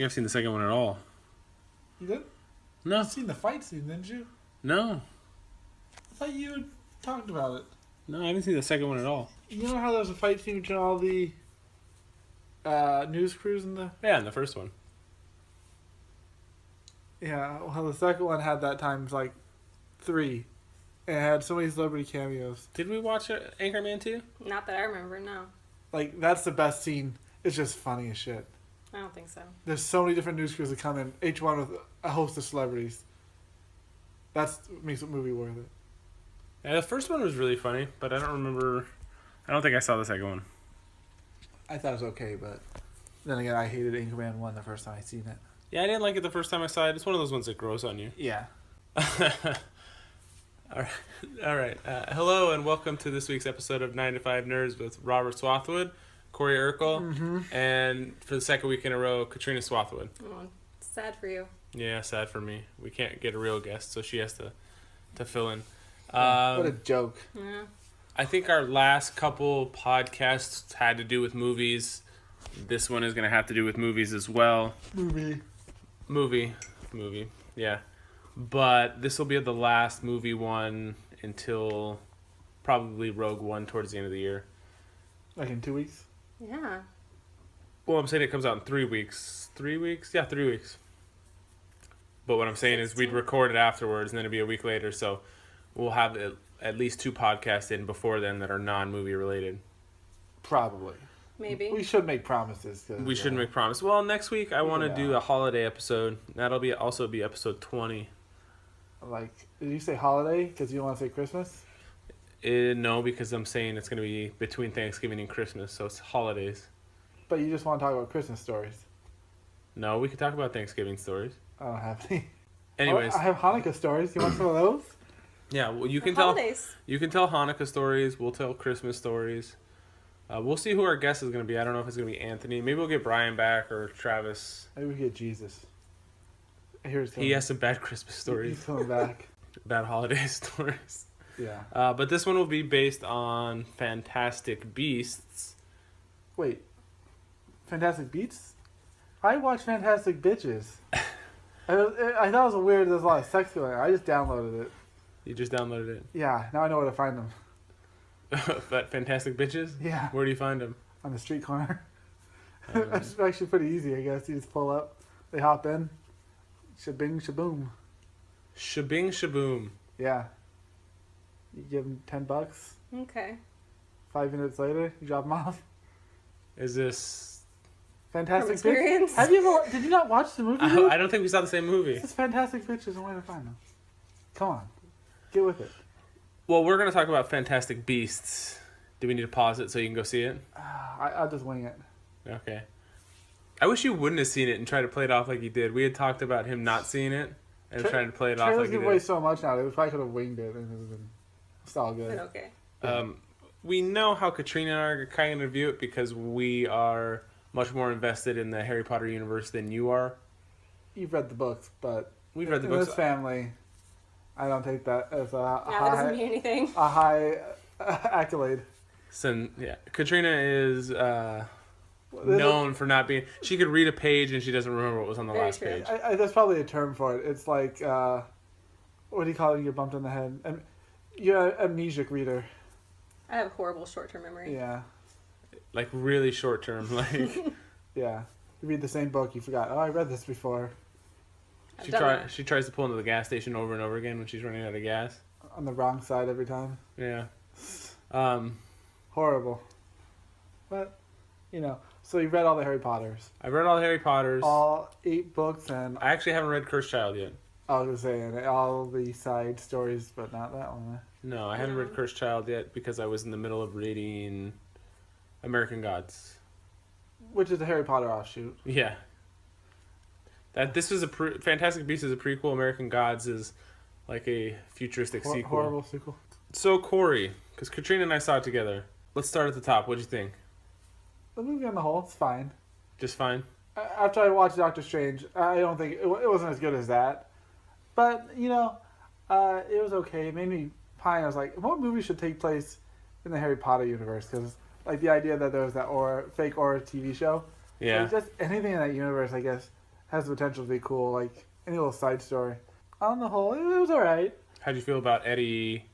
think I've seen the second one at all. You did? No. You seen the fight scene, didn't you? No. I thought you had talked about it. No, I haven't seen the second one at all. You know how there's a fight scene between all the news crews in the... Yeah, in the first one. Yeah, well, the second one had that times, like, 3. And it had so many celebrity cameos. Did we watch Anchorman 2? Not that I remember, no. Like, that's the best scene. It's just funny as shit. I don't think so. There's so many different news crews that come in, each one with a host of celebrities. That's what makes the movie worth it. Yeah, the first one was really funny, but I don't think I saw the second one. I thought it was okay, but then again, I hated Anchorman 1 the first time I seen it. Yeah, I didn't like it the first time I saw it. It's one of those ones that grows on you. Yeah. All right. Hello and welcome to this week's episode of 9 to 5 Nerds with Robert Swathwood, Corey Urkel, and for the second week in a row, Katrina Swathwood. Oh, sad for you. Yeah, sad for me. We can't get a real guest, so she has to fill in. What a joke. Yeah. I think our last couple podcasts had to do with movies. This one is going to have to do with movies as well. Movie. Yeah. But this will be the last movie one until probably Rogue One towards the end of the year. Like in 2 weeks? Yeah. Well, I'm saying it comes out in 3 weeks. 3 weeks? Yeah, 3 weeks. But what I'm saying is we'd record it afterwards and then it'd be a week later. So we'll have at least 2 podcasts in before then that are non-movie related. Probably. Maybe. We should make promises. We should make promises. Well, next week I want to do a holiday episode. That'll also be episode 20. Like, did you say holiday because you don't want to say Christmas? No, because I'm saying it's going to be between Thanksgiving and Christmas, so it's holidays. But you just want to talk about Christmas stories. No, we could talk about Thanksgiving stories. I don't have any. Anyways. I have Hanukkah stories. You want some of those? Yeah, well, you can holidays. You can tell Hanukkah stories. We'll tell Christmas stories. We'll see who our guest is going to be. I don't know if it's going to be Anthony. Maybe we'll get Brian back or Travis. Maybe we get Jesus. He has some bad Christmas stories. He's coming back. Bad holiday stories. Yeah. But this one will be based on Fantastic Beasts. Wait. Fantastic Beasts? I watch Fantastic Bitches. I thought it was weird. There's a lot of sex going on. I just downloaded it. You just downloaded it? Yeah. Now I know where to find them. That Fantastic Bitches? Yeah. Where do you find them? On the street corner. That's actually pretty easy, I guess. You just pull up. They hop in. Shabing, shaboom. Shabing, shaboom. Yeah. You give them $10. Okay. 5 minutes later, you drop them off. Is this Fantastic experience? Bitches? Did you not watch the movie? I don't think we saw the same movie. This is Fantastic Bitches and where to find them. Come on. Get with it. Well, we're going to talk about Fantastic Beasts. Do we need to pause it so you can go see it? I'll just wing it. Okay. I wish you wouldn't have seen it and tried to play it off like you did. We had talked about him not seeing it and trying to play it off like he give did. away so much now. They probably could have winged it and it would have been still good. But okay. We know how Katrina and I are kind of view it because we are much more invested in the Harry Potter universe than you are. You've read the books, but we've read the in books. this family, I don't take that as that doesn't mean anything. A high accolade. So, yeah, Katrina is known for not being... She could read a page and she doesn't remember what was on the last page. There's probably a term for it. It's like, what do you call it when you get bumped in the head? You're an amnesic reader. I have horrible short-term memory. Yeah. Like really short term. Like yeah. You read the same book, you forgot, I read this before. She tries to pull into the gas station over and over again when she's running out of gas. On the wrong side every time. Yeah. Horrible. But, so you read all the Harry Potters. I read all the Harry Potters. All 8 books and... I actually haven't read Cursed Child yet. I was going to say, all the side stories, but not that one. No, I haven't read Cursed Child yet because I was in the middle of reading American Gods. Which is a Harry Potter offshoot. Yeah. This is Fantastic Beasts is a prequel. American Gods is like a futuristic sequel. Horrible sequel. So, Corey, because Katrina and I saw it together. Let's start at the top. What'd you think? The movie on the whole, it's fine. Just fine? After I watched Doctor Strange, I don't think... It wasn't as good as that. But, it was okay. It made me pine. I was like, what movie should take place in the Harry Potter universe? Because, like, the idea that there was that fake Aura TV show. Yeah. Like, just anything in that universe, I guess, has the potential to be cool. Like any little side story. On the whole, it was all right. How'd you feel about Eddie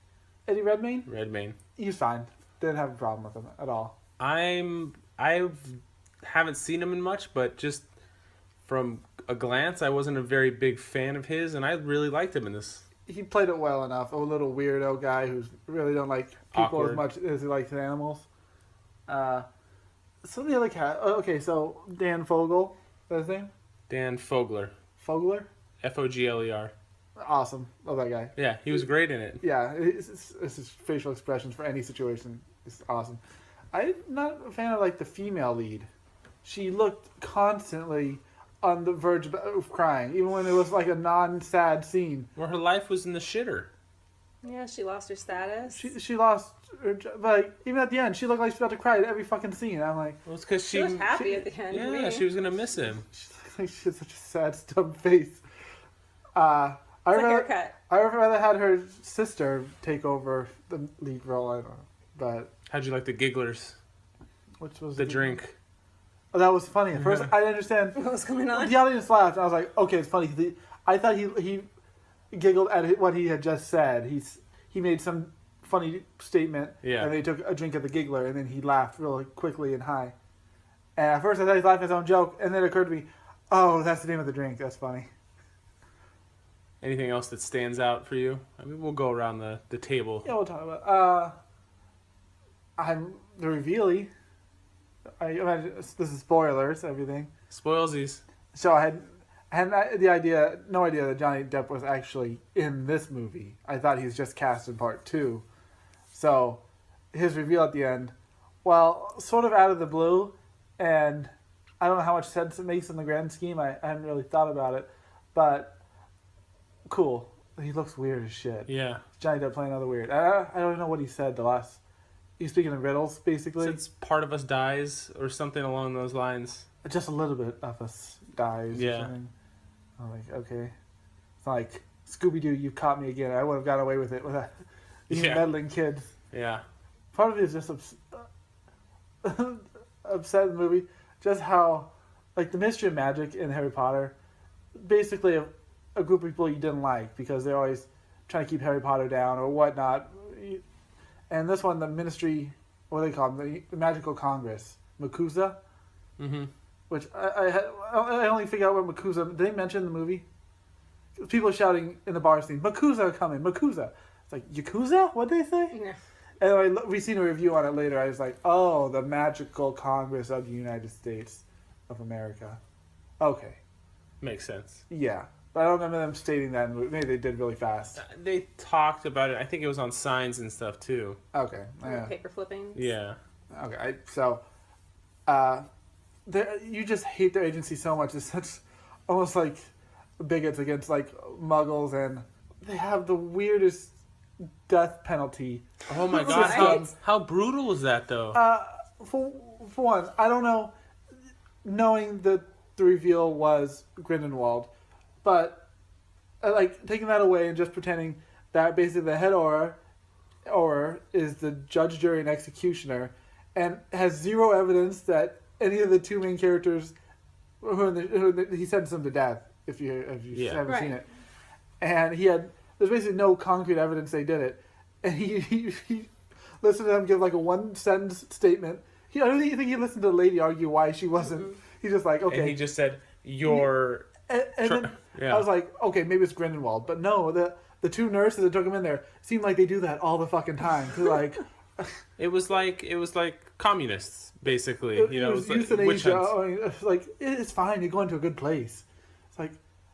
Eddie Redmayne, Redmayne? he's fine. Didn't have a problem with him at all. I haven't seen him in much, but just from a glance, I wasn't a very big fan of his, and I really liked him in this. He played it well enough. A little weirdo guy who's really don't like people Awkward. as much as he likes animals. So the other cat. Okay, so Dan Fogel, that's his name. Dan Fogler. Fogler, Fogler. awesome. Love that guy. Yeah, he was great in it. Yeah, it's his facial expressions for any situation is awesome. I'm not a fan of like the female lead. She looked constantly on the verge of crying, even when it was like a non-sad scene. Where her life was in the shitter. Yeah, she lost her status. She lost her, like even at the end, she looked like she was about to cry at every fucking scene. I'm like, Well, it's because she was happy at the end. to Yeah, me. she was gonna miss him. she looked like she had such a sad, stubborn face. I It's a rather, haircut. I would rather had her sister take over the lead role. I don't know, but How'd you like the gigglers? which was The drink. Oh, that was funny. At first, I didn't understand. What was going on? The audience laughed. And I was like, okay, it's funny. I thought he giggled at what he had just said. He made some funny statement, Yeah. and then he took a drink of the giggler, and then he laughed really quickly and high. And at first, I thought he was laughing at his own joke, and then it occurred to me, oh, that's the name of the drink. That's funny. Anything else that stands out for you? I mean, we'll go around the table. Yeah, we'll talk about. I'm the revealy. I imagine this is spoilers, everything. Spoilsies. So I had no idea that Johnny Depp was actually in this movie. I thought he was just cast in part 2. So his reveal at the end, well, sort of out of the blue, and I don't know how much sense it makes in the grand scheme. I haven't really thought about it, but cool. He looks weird as shit. Yeah. Johnny Depp playing another weird. I don't know what he said the last. He's speaking in riddles, basically. Since part of us dies or something along those lines. Just a little bit of us dies. Yeah. Or something. I'm like, okay. It's not like Scooby-Doo, you caught me again. I would have got away with it with these Yeah. meddling kids. Yeah. Part of it is just upset in the movie. Just how, like, the mystery of magic in Harry Potter, basically a group of people you didn't like because they're always trying to keep Harry Potter down or whatnot. And this one, the Ministry, what do they call them? The Magical Congress, MACUSA, Mm-hmm. which I only figure out what MACUSA. Did they mention in the movie? People shouting in the bar scene, MACUSA are coming, MACUSA. It's like, Yakuza? What'd they say? Yeah. Anyway, we seen a review on it later. I was like, oh, the Magical Congress of the United States of America. Okay. Makes sense. Yeah. But I don't remember them stating that in the movie. Maybe they did really fast. They talked about it. I think it was on signs and stuff too. Okay. Yeah. Paper flipping. Yeah. Okay. You just hate their agency so much. It's such almost like bigots against like muggles, and they have the weirdest death penalty. Oh my god, Right? how brutal was that though? For one, I don't know, knowing that the reveal was Grindelwald, but like taking that away and just pretending that basically the head aura is the judge, jury, and executioner, and has zero evidence that any of the two main characters, he sentenced them to death. If you Yeah. haven't Right. seen it, and there's basically no concrete evidence they did it, and he listened to them give like a one sentence statement. I don't even think he listened to the lady argue why she wasn't. Mm-hmm. He's just like, okay. And he just said, "You're." And then Yeah. I was like, okay, maybe it's Grindelwald, but no, the two nurses that took him in there seemed like they do that all the fucking time. They're like, It was like communists, basically. it You know, was it was like witch euthanasia. hunts. I mean, it's like it's fine. You're going to a good place. It's like,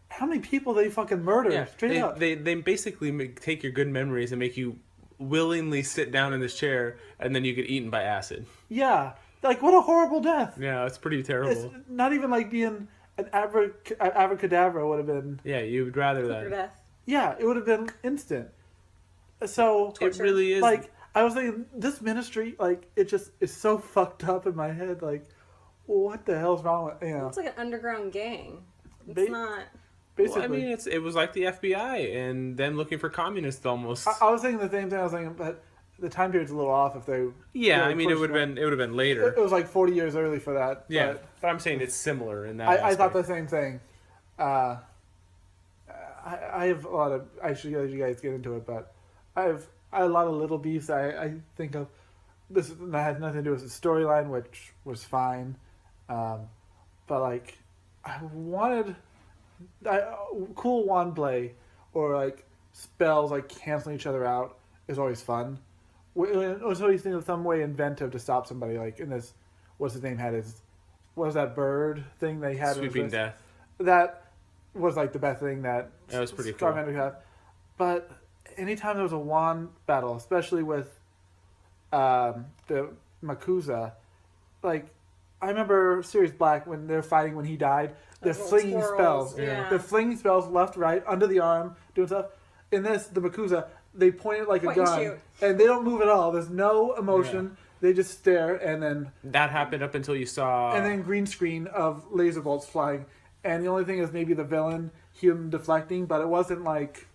how many people they fucking murder? Yeah, Straight up. they basically take your good memories and make you willingly sit down in this chair, and then you get eaten by acid. Yeah, like what a horrible death. Yeah, it's pretty It's terrible. not even like being an abracadabra would have been. Yeah, you would rather Quicker that. death. Yeah, it would have been instant. So It really is. like I was thinking, this ministry, like it just is so fucked up in my head. Like, what the hell's wrong with It's like an underground gang. It's Ba- not. basically? Well, I mean, it was like the FBI and them looking for communists almost. I was thinking the same thing. I was thinking, but the time period's a little off. If they Yeah, really I mean, it pushed would have been later. It was like 40 years early for that. Yeah, but but I'm saying it's similar in that. I thought aspect. the same thing. Uh, I have a lot of. I should let you guys get into it, but I have a lot of little beefs. I think of this that has nothing to do with the storyline, which was fine, but like I wanted cool wand play or like spells like canceling each other out is always fun. It was always think of some way inventive to stop somebody. Like in this, what's his name had his, what was that bird thing they had? Sweeping death. That was like the best thing that was pretty cool. Scarman would have. But anytime there was a wand battle, especially with the Makuza, like I remember Sirius Black when they're fighting when he died, they're Those flinging little spells. twirls, yeah. They're flinging spells left, right, under the arm, doing stuff. In this, the Makuza, they point it like Point a and gun, shoot. and they don't move at all. There's no emotion. They just stare, and then That happened up until you saw. and then green screen of laser bolts flying. And the only thing is maybe the villain, him deflecting, but it wasn't like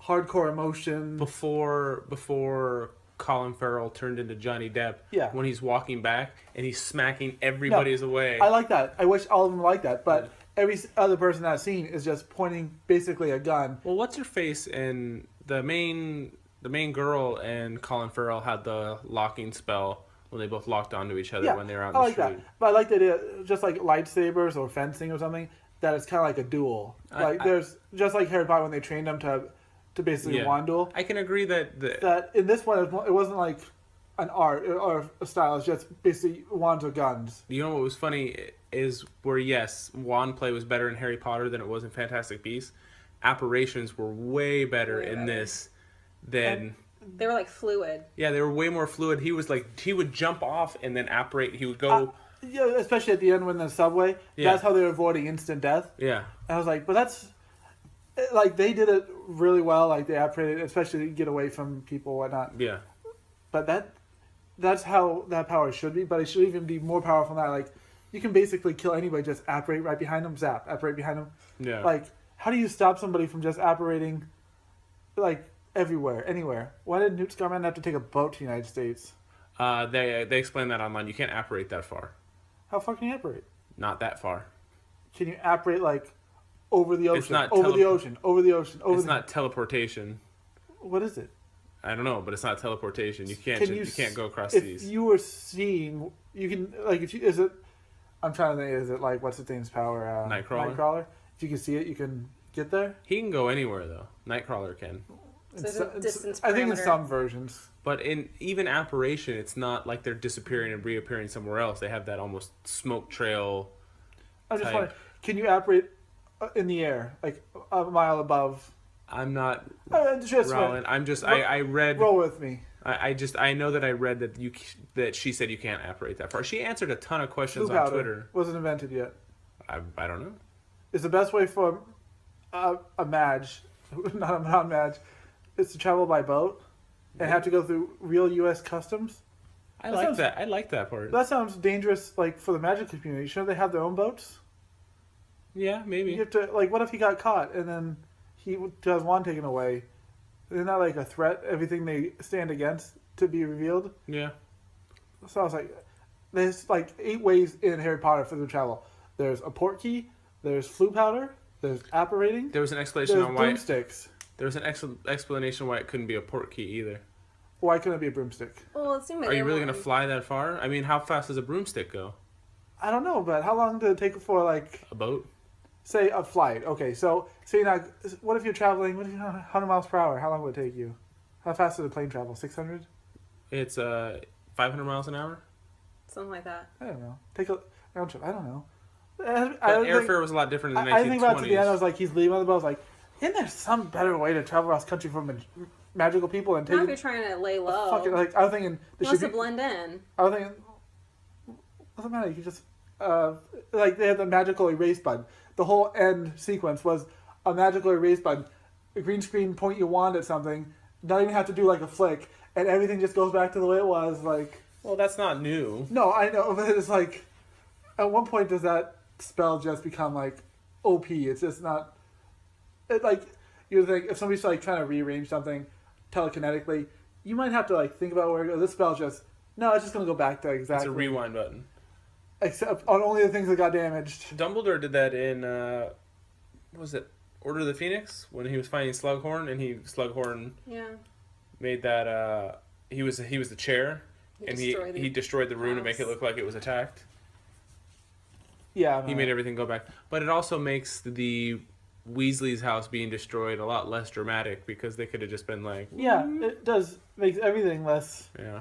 hardcore emotion. before Colin Farrell turned into Johnny Depp. Yeah. When he's walking back and he's smacking everybody's away. I like that. I wish all of them like that, but every other person in that scene is just pointing basically a gun. Well, what's her face and the main girl and Colin Farrell had the locking spell when they both locked onto each other when they were out in I the like street. that. But I like the idea, just like lightsabers or fencing or something, that it's kind of like a duel. Like there's just like Harry Potter when they trained them to basically wand duel. I can agree that That in this one it wasn't like an art or a style. It's just basically wands or guns. you know what was funny is where yes, wand play was better in Harry Potter than it was in Fantastic Beasts. Apparitions were way better in this than. They were like fluid. Yeah, they were way more fluid. He would jump off and then apparate. He would go. Yeah, especially at the end when the subway. Yeah. That's how they're avoiding instant death. Yeah. And I was like, but that's like they did it really well. Like they operated, especially to get away from people and whatnot. Yeah. But that's how that power should be. But it should even be more powerful than that. Like you can basically kill anybody, just apparate right behind them, zap, apparate behind them. Yeah. Like how do you stop somebody from just apparating like everywhere, anywhere? Why did Newt Scamander have to take a boat to the United States? They explain that online. You can't apparate that far. How far can you apparate? Not that far. Can you apparate like over the ocean, not over the ocean, over the ocean, over It's the... not teleportation. What is it? I don't know, but it's not teleportation. You can't. Can You you can't go across If these. you were seeing, you can like if you is it? I'm trying to think. Is it like what's its name's power? Nightcrawler? If you can see it, you can get there. He can go anywhere though. Nightcrawler can. So there's a distance I think in parameter. some versions. But in even apparition, it's not like they're disappearing and reappearing somewhere else. They have that almost smoke trail. I'm just type. wondering, can you apparate in the air, like a mile above? I'm not Just Rollin. I'm just. I read. roll with me. I know that I read that she said you can't apparate that far. She answered a ton of questions Blue on powder Twitter. wasn't invented yet. I don't know. It's the best way for a Madge, not a non-Madge, is to travel by boat and have to go through real U.S. customs. I That like sounds- that. I like that part. That sounds dangerous, like for the magic community. Shouldn't they have their own boats? Yeah, maybe. You have to like, what if he got caught and then he has wand taken away? Isn't that like a threat? Everything they stand against to be revealed. Yeah. So I was like, there's like 8 ways in Harry Potter for the travel. There's a port key. There's flu powder. There's apparating. There was an explanation There's on why. broomsticks. There was an explanation why it couldn't be a port key either. Why couldn't it be a broomstick? Well, it seemed like Are you they really were- gonna fly that far? I mean, how fast does a broomstick go? I don't know, but how long did it take for like, A boat? say, a flight? Okay, so you're not. What if you're traveling? What if you're 100 miles per hour? How long would it take you? How fast does a plane travel? 600? It's 500 miles an hour. Something like that. I don't know. Take a round trip. I don't know. But I don't airfare think, was a lot different in the I 1920s. think about it to the end. I was like, he's leaving on the boat. I was like, isn't there some better way to travel across country from magical people and Not if take you're trying to lay low. fucking like? I was thinking. He There wants should to be, blend in. I was thinking. Doesn't matter. You can just like they had the magical erase button. The whole end sequence was a magical erase button. A green screen, point your wand at something. Not even have to do like a flick, and everything just goes back to the way it was. Like, Well, that's not new. no, I know, but it's like, at one point does that spell just become like OP? It's just not. It like you think if somebody's like trying to rearrange something telekinetically, you might have to like think about where it goes. This spell's just no, it's just gonna go back to It's exactly. a rewind button. Except on only the things that got damaged. Dumbledore did that in what was it, Order of the Phoenix, when he was fighting Slughorn, and Slughorn Yeah. made that he was the chair, and he destroyed the rune to make it look like it was attacked. Yeah, He made everything go back, but it also makes the Weasley's house being destroyed a lot less dramatic because they could have just been like, yeah, it does makes everything less yeah.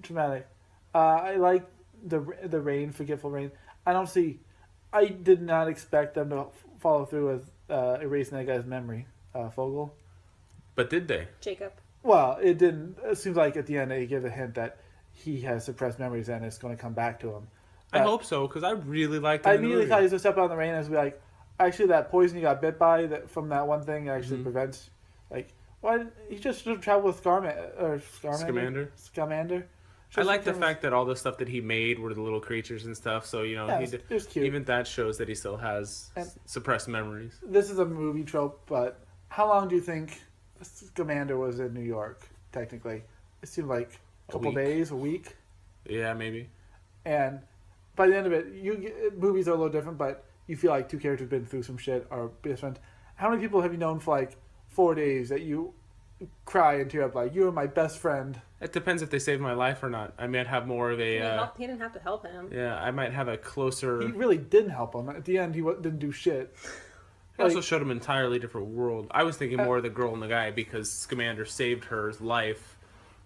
dramatic. I like the rain, forgetful rain. I did not expect them to follow through with erasing that guy's memory, Fogel. But did they? Jacob. Well, it didn't. It seems like at the end they give a hint that he has suppressed memories and it's going to come back to him. I hope so, because I really liked it. I immediately thought he was going to step out in the rain and be like, actually, that poison he got bit by from that one thing actually prevents. Like, why didn't he just travel with Scamander? I like the fact that all the stuff that he made were the little creatures and stuff. So it was cute. Even that shows that he still has suppressed memories. This is a movie trope, but how long do you think Scamander was in New York? Technically, it seemed like a couple days, a week. Yeah, maybe. And by the end of it, movies are a little different, but you feel like two characters been through some shit or best friends. How many people have you known for like 4 days that you cry and tear up like, you are my best friend? It depends if they saved my life or not. I might have more of a... He didn't have to help him. Yeah, I might have a closer... He really didn't help him. At the end, he didn't do shit. He also showed him an entirely different world. I was thinking more of the girl and the guy because Scamander saved her life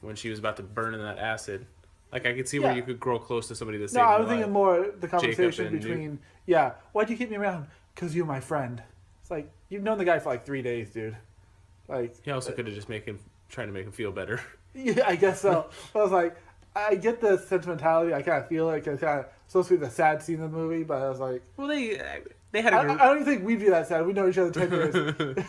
when she was about to burn in that acid. Like, I could see where you could grow close to somebody that saved your life. No, I was thinking more the conversation between... Yeah, why'd you keep me around? Because you're my friend. It's like, you've known the guy for like 3 days, dude. Like, he also could have just trying to make him feel better. Yeah, I guess so. I was like, I get the sentimentality. I kind of feel it. It's kind of supposed to be the sad scene of the movie, but I was like... Well, they had a good... I don't even think we'd be that sad. We know each other 10 years.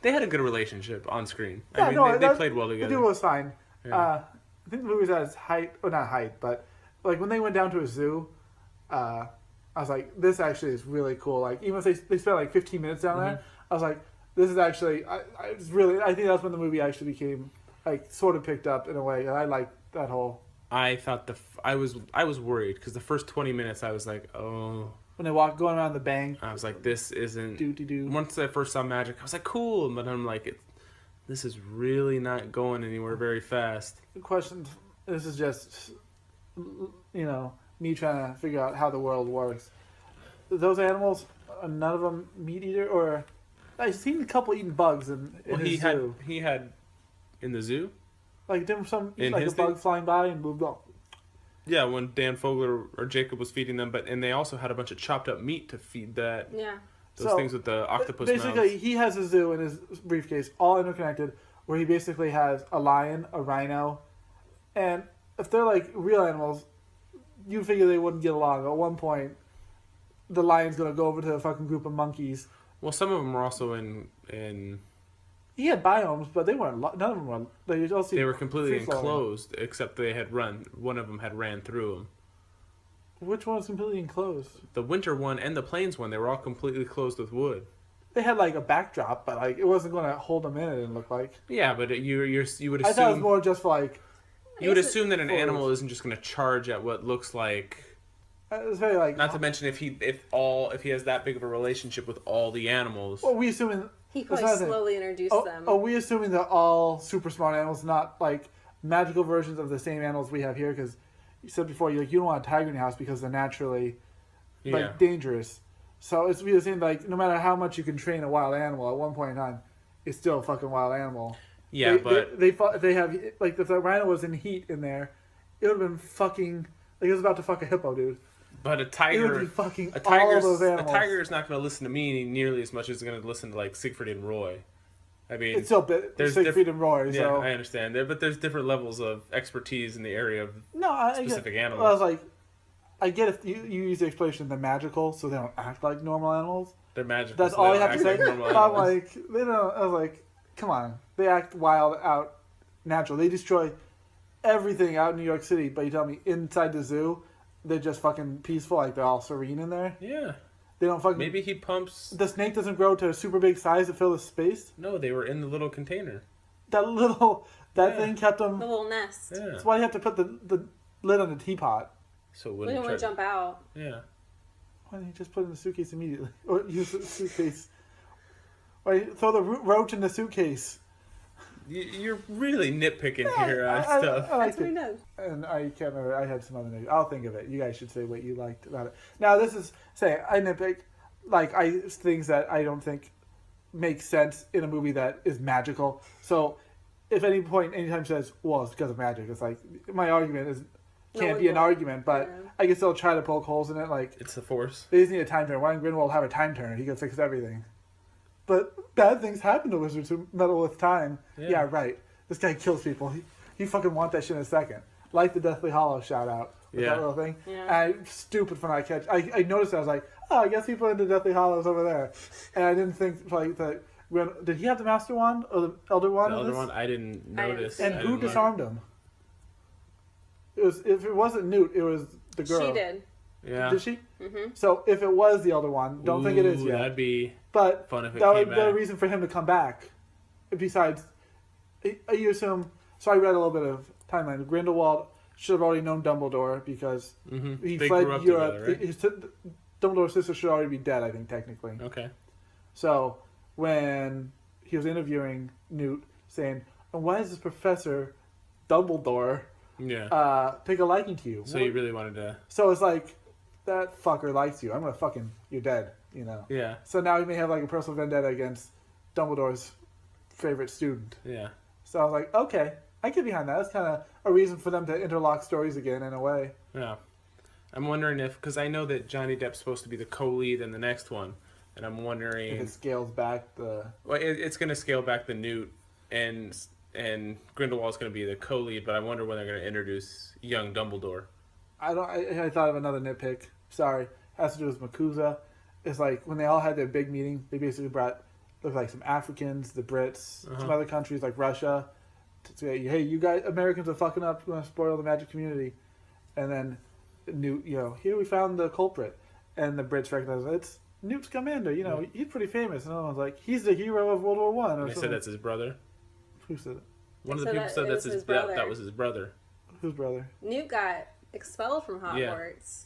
They had a good relationship on screen. Yeah, I mean, they played well together. The dude was fine. Yeah. I think the movie's at its height, or not height, but like when they went down to a zoo, I was like, this actually is really cool. Like even if they spent like 15 minutes down there, I was like, this is actually, I think that's when the movie actually became like sort of picked up in a way, and I liked that whole. I thought I was worried because the first 20 minutes I was like, oh. When they going around the bank, I was like, this isn't. Do. Once I first saw magic, I was like, cool, but I'm like, this is really not going anywhere very fast. The question, this is just, me trying to figure out how the world works. Those animals, none of them meat eater, or I've seen a couple eating bugs in his zoo. He had in the zoo. Like there was in like a bug flying by and moved on. Yeah, when Dan Fogler or Jacob was feeding them, and they also had a bunch of chopped up meat to feed that. Yeah. Those things with the octopus basically, mouths. he has a zoo in his briefcase, all interconnected, where he basically has a lion, a rhino, and if they're like real animals, you figure they wouldn't get along. At one point, the lion's gonna go over to a fucking group of monkeys. Well, some of them were also in. He had biomes, but they weren't. None of them were. They were completely enclosed, except they had run. One of them had ran through them. Which one was completely enclosed? The winter one and the plains one, they were all completely closed with wood. They had like a backdrop, but like it wasn't going to hold them in. It didn't look like. Yeah, but you would assume. I thought it was more just for like. You would assume that an animal isn't just going to charge at what looks like. It's very like. Not to mention if he has that big of a relationship with all the animals. Well, we assuming he probably slowly introduced them. Oh, we assuming they're all super smart animals, not like magical versions of the same animals we have here, because. You said before, you don't want a tiger in your house because they're naturally dangerous. So it's the same, like, no matter how much you can train a wild animal, at one point in time, it's still a fucking wild animal. Yeah, they have, like, if the rhino was in heat in there, it would have been fucking, like, it was about to fuck a hippo, dude. But a tiger, it would be fucking all of those animals. A tiger is not going to listen to me nearly as much as it's going to listen to, like, Siegfried and Roy. I mean, it's still Siegfried and Roy. Yeah, so. I understand. But there's different levels of expertise in the area of specific animals. I was like, I get if you use the explanation they're magical, so they don't act like normal animals. They're magical. That's all you have to say. I'm like, they don't. I was like, come on, they act wild, out, natural. They destroy everything out in New York City, but you tell me inside the zoo, they're just fucking peaceful, like they're all serene in there. Yeah. They don't fucking. Maybe he pumps. The snake doesn't grow to a super big size to fill the space. No, they were in the little container. That thing kept them. The little nest. Yeah. That's why you have to put the lid on the teapot. So we didn't want to jump out. Yeah. Why didn't you just put it in the suitcase immediately, or use the suitcase Wait, throw the roach in the suitcase. You're really nitpicking here on stuff. I That's liked what he it. does. And I can't remember. I had some other news. I'll think of it. You guys should say what you liked about it. Now, this is say I nitpick, things that I don't think make sense in a movie that is magical. So, if at any point anytime says, "Well, it's because of magic," it's like my argument is can't be an argument, but I can still try to poke holes in it. Like It's the Force. they just need a time turn. Why didn't Grindelwald have a time turn? He could fix everything. But bad things happen to wizards who meddle with time. Yeah, right. This guy kills people. He fucking want that shit in a second. Like the Deathly Hollow shout out. With that little thing. Yeah. And stupid when I noticed that. I was like, oh, I guess people into Deathly Hollows over there. And I didn't think like that. Did he have the Master Wand or the Elder Wand? The Elder Wand, I didn't notice. And who disarmed him? If it wasn't Newt, it was the girl. She did. Yeah. Did she? Mm-hmm. So if it was the Elder Wand, don't think it is yet. That'd be But fun if it that came would be a back. reason for him to come back. Besides, you assume. So I read a little bit of timeline. Grindelwald should have already known Dumbledore because he They fled grew up Europe. together, right? Dumbledore's sister should already be dead, I think, technically. Okay. So when he was interviewing Newt, saying, "And why is this Professor Dumbledore take a liking to you?" So you really wanted to... So it's like, that fucker likes you. I'm gonna fucking, you're dead, you know. Yeah. So now he may have like a personal vendetta against Dumbledore's favorite student. Yeah. So I was like, okay, I get behind that. That's kind of a reason for them to interlock stories again in a way. Yeah. I'm wondering if... Because I know that Johnny Depp's supposed to be the co-lead in the next one. And I'm wondering... If it scales back the... Well, it's going to scale back the Newt, and Grindelwald's going to be the co-lead, but I wonder when they're going to introduce young Dumbledore. I thought of another nitpick. Sorry. Has to do with Makuza. It's like, when they all had their big meeting, they basically brought, like, some Africans, the Brits, some other countries like Russia, to say, hey, you guys, Americans are fucking up, we're going to spoil the magic community. And then Newt, here we found the culprit. And the Brits recognize it's Newt Scamander, he's pretty famous. And everyone's like, he's the hero of World War One. They said that's his brother. Who said it? One of the people said that was his brother. Whose brother? Newt got expelled from Hogwarts.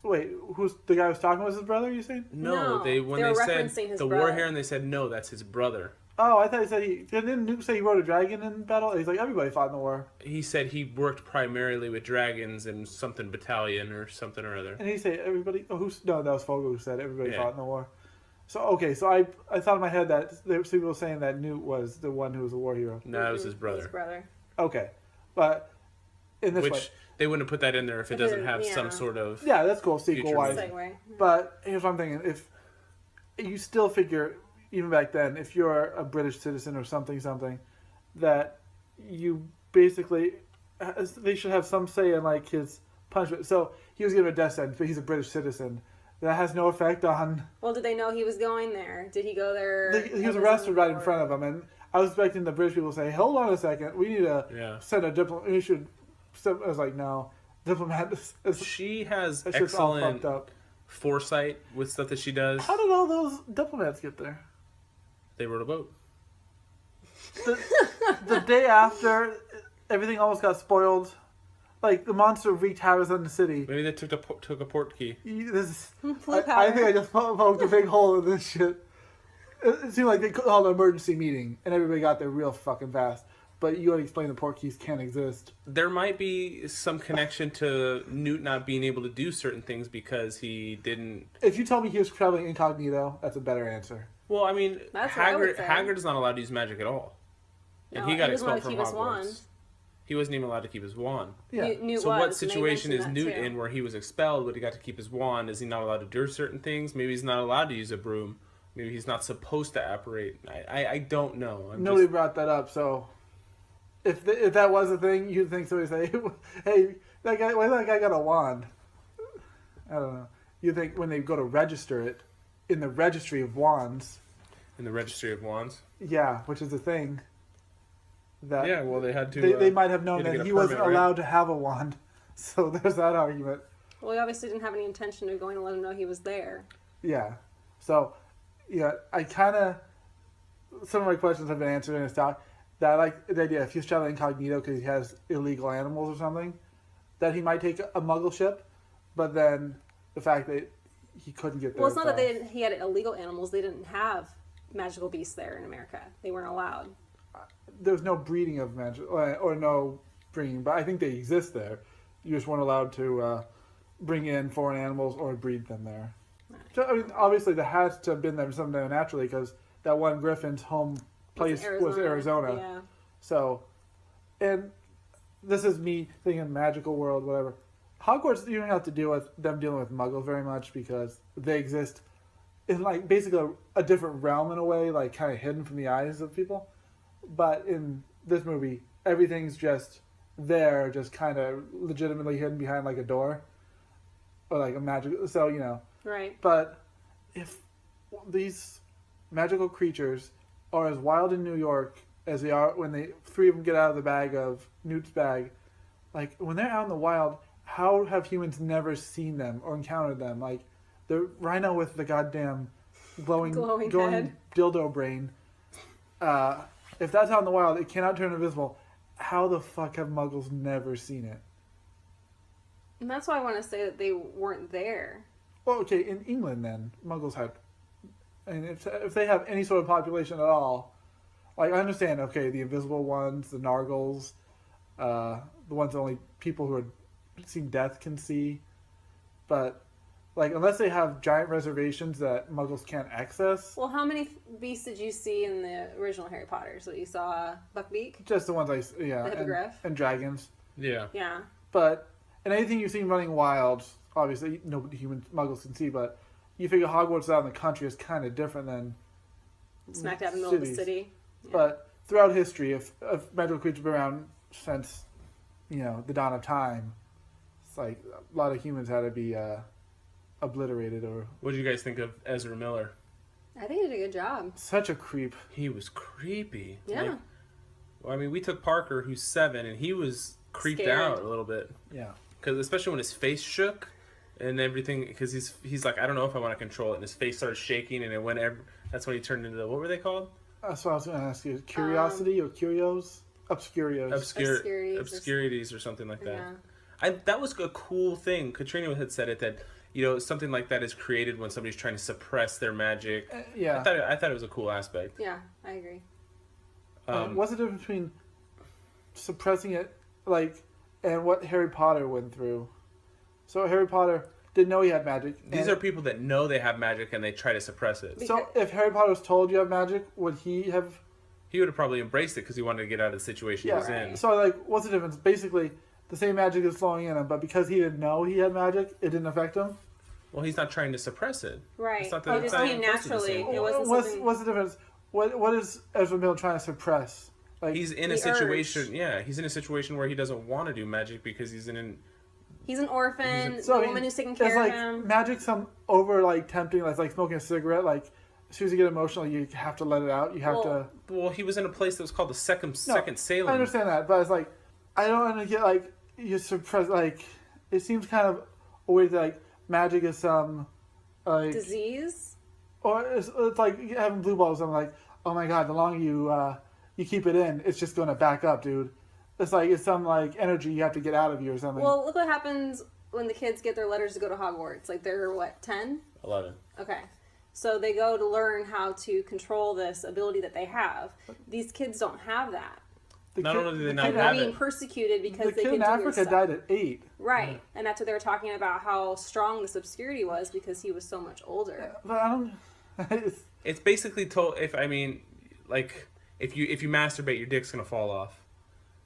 Wait, who's the guy who was talking was his brother? You saying? No, they when were they referencing said his the brother. war hero, and they said no, that's his brother. Oh, I thought he said didn't Newt say he rode a dragon in battle? He's like, everybody fought in the war. He said he worked primarily with dragons and something battalion or something or other. And he said everybody. Oh, no, that was Fogel who said everybody fought in the war. So okay, so I thought in my head that there were people saying that Newt was the one who was a war hero. No, it was his brother. His brother. Okay, but in this way, they wouldn't have put that in there if it doesn't have some sort of that's cool sequel wise. Segue. But here's what I'm thinking: if you still figure, even back then, if you're a British citizen or something, that you basically they should have some say in like his punishment. So he was given a death sentence, but he's a British citizen. That has no effect on... Well, did they know he was going there? Did he go there? He was arrested right in front of them, and I was expecting the British people to say, hold on a second, we need to send a diplomat. We should... I was like, no. Diplomat... She has excellent foresight with stuff that she does. How did all those diplomats get there? They rode a boat. The day after, everything almost got spoiled. Like, the monster wreaked havoc on the city. Maybe they took a port key. I think I just poked a big hole in this shit. It seemed like they called an emergency meeting, and everybody got there real fucking fast. But you gotta explain the port keys can't exist. There might be some connection to Newt not being able to do certain things because he didn't... If you tell me he was traveling incognito, that's a better answer. Well, I mean, that's Hagrid is not allowed to use magic at all. And no, he got expelled from Hogwarts. Wand. He wasn't even allowed to keep his wand. Yeah. So what situation is Newt in where he was expelled but he got to keep his wand? Is he not allowed to do certain things? Maybe he's not allowed to use a broom. Maybe he's not supposed to apparate. I don't know. Nobody brought that up, so... If that was a thing, you'd think somebody say, hey, why that guy got a wand? I don't know. You think when they go to register it, in the registry of wands... In the registry of wands? Yeah, which is a thing. That yeah, well, they had to... They might have known that he wasn't allowed to have a wand. So there's that argument. Well, he obviously didn't have any intention of going to let him know he was there. Yeah. So, yeah, I kind of... Some of my questions have been answered in his talk. That I like the idea, if he's traveling incognito because he has illegal animals or something, that he might take a muggle ship, but then the fact that he couldn't get there. Well, it's not that he had illegal animals. They didn't have magical beasts there in America. They weren't allowed. There's no breeding of magic, or no bringing, but I think they exist there. You just weren't allowed to bring in foreign animals or breed them there. So, I mean, obviously, there has to have been there someday naturally, because that one griffin's home place was Arizona. Yeah. So, and this is me thinking magical world, whatever. Hogwarts, you don't have to deal with them dealing with muggles very much, because they exist in, like, basically a different realm in a way, like, kind of hidden from the eyes of people. But in this movie, everything's just there, just kind of legitimately hidden behind, like, a door. Or, like, a magic... So, you know. Right. But if these magical creatures are as wild in New York as they are when they three of them get out of the bag of Newt's bag, like, when they're out in the wild, how have humans never seen them or encountered them? Like, the rhino with the goddamn glowing head. dildo brain. If that's out in the wild, it cannot turn invisible. How the fuck have muggles never seen it? And that's why I want to say that they weren't there. Well, okay, in England then, muggles had... And if they have any sort of population at all... Like, I understand, okay, the invisible ones, the Nargles, the ones that only people who have seen death can see. But, like, unless they have giant reservations that muggles can't access... Well, how many beasts did you see in the original Harry Potter? So you saw Buckbeak? Just the ones the hippogriff? and dragons. Yeah. Yeah. But, and anything you've seen running wild, obviously, no human muggles can see, but you figure Hogwarts out in the country is kind of different than Smack dab in the middle of the city. Yeah. But throughout history, if magical creatures have been around since, you know, the dawn of time, it's like a lot of humans had to be obliterated. Or What did you guys think of Ezra Miller? I think he did a good job. Such a creep. He was creepy. Yeah. Like, well, I mean, we took Parker, who's 7, and he was creeped Scared. out a little bit. Yeah. Because especially when his face shook and everything, because he's like, I don't know if I want to control it, and his face started shaking, and it went. That's when he turned into what were they called? That's what I was going to ask you. Curiosity or Curios? Obscurios. Obscurities or something like that. Yeah. That was a cool thing. Katrina had said it, that, you know, something like that is created when somebody's trying to suppress their magic. Yeah. I thought it was a cool aspect. Yeah, I agree. What's the difference between suppressing it, like, and what Harry Potter went through? So Harry Potter didn't know he had magic. These are people that know they have magic and they try to suppress it. So if Harry Potter was told you have magic, would he have... He would have probably embraced it because he wanted to get out of the situation he was right. in. So, like, what's the difference? Basically, the same magic is flowing in him, but because he didn't know he had magic, it didn't affect him? Well, he's not trying to suppress it. Right. It's not It just came naturally. It wasn't something... What's the difference? What is Ezra Miller trying to suppress? Like, He's in a situation, he's in a situation where he doesn't want to do magic because he's in an... He's an orphan. So, the woman who's taking care of him. Magic some over, like, tempting, like smoking a cigarette, like, as soon as you get emotional, you have to let it out. You have to... Well, he was in a place that was called the Second Salem. I understand that, but it's like, I don't want to get, like, you suppress, like, it seems kind of weird that, like, magic is some, like... Disease? Or it's like having blue balls. I'm like, oh my god, the longer you keep it in, it's just going to back up, dude. It's like, it's some, like, energy you have to get out of you or something. Well, look what happens when the kids get their letters to go to Hogwarts. Like, they're, what, 10? 11. Okay. So they go to learn how to control this ability that they have. These kids don't have that. Not only do they not And they're have being it, persecuted because they kid can in do Africa stuff. died at 8. Right. And that's what they were talking about, how strong this obscurity was because he was so much older. But I don't... it's basically told, if you masturbate, your dick's going to fall off.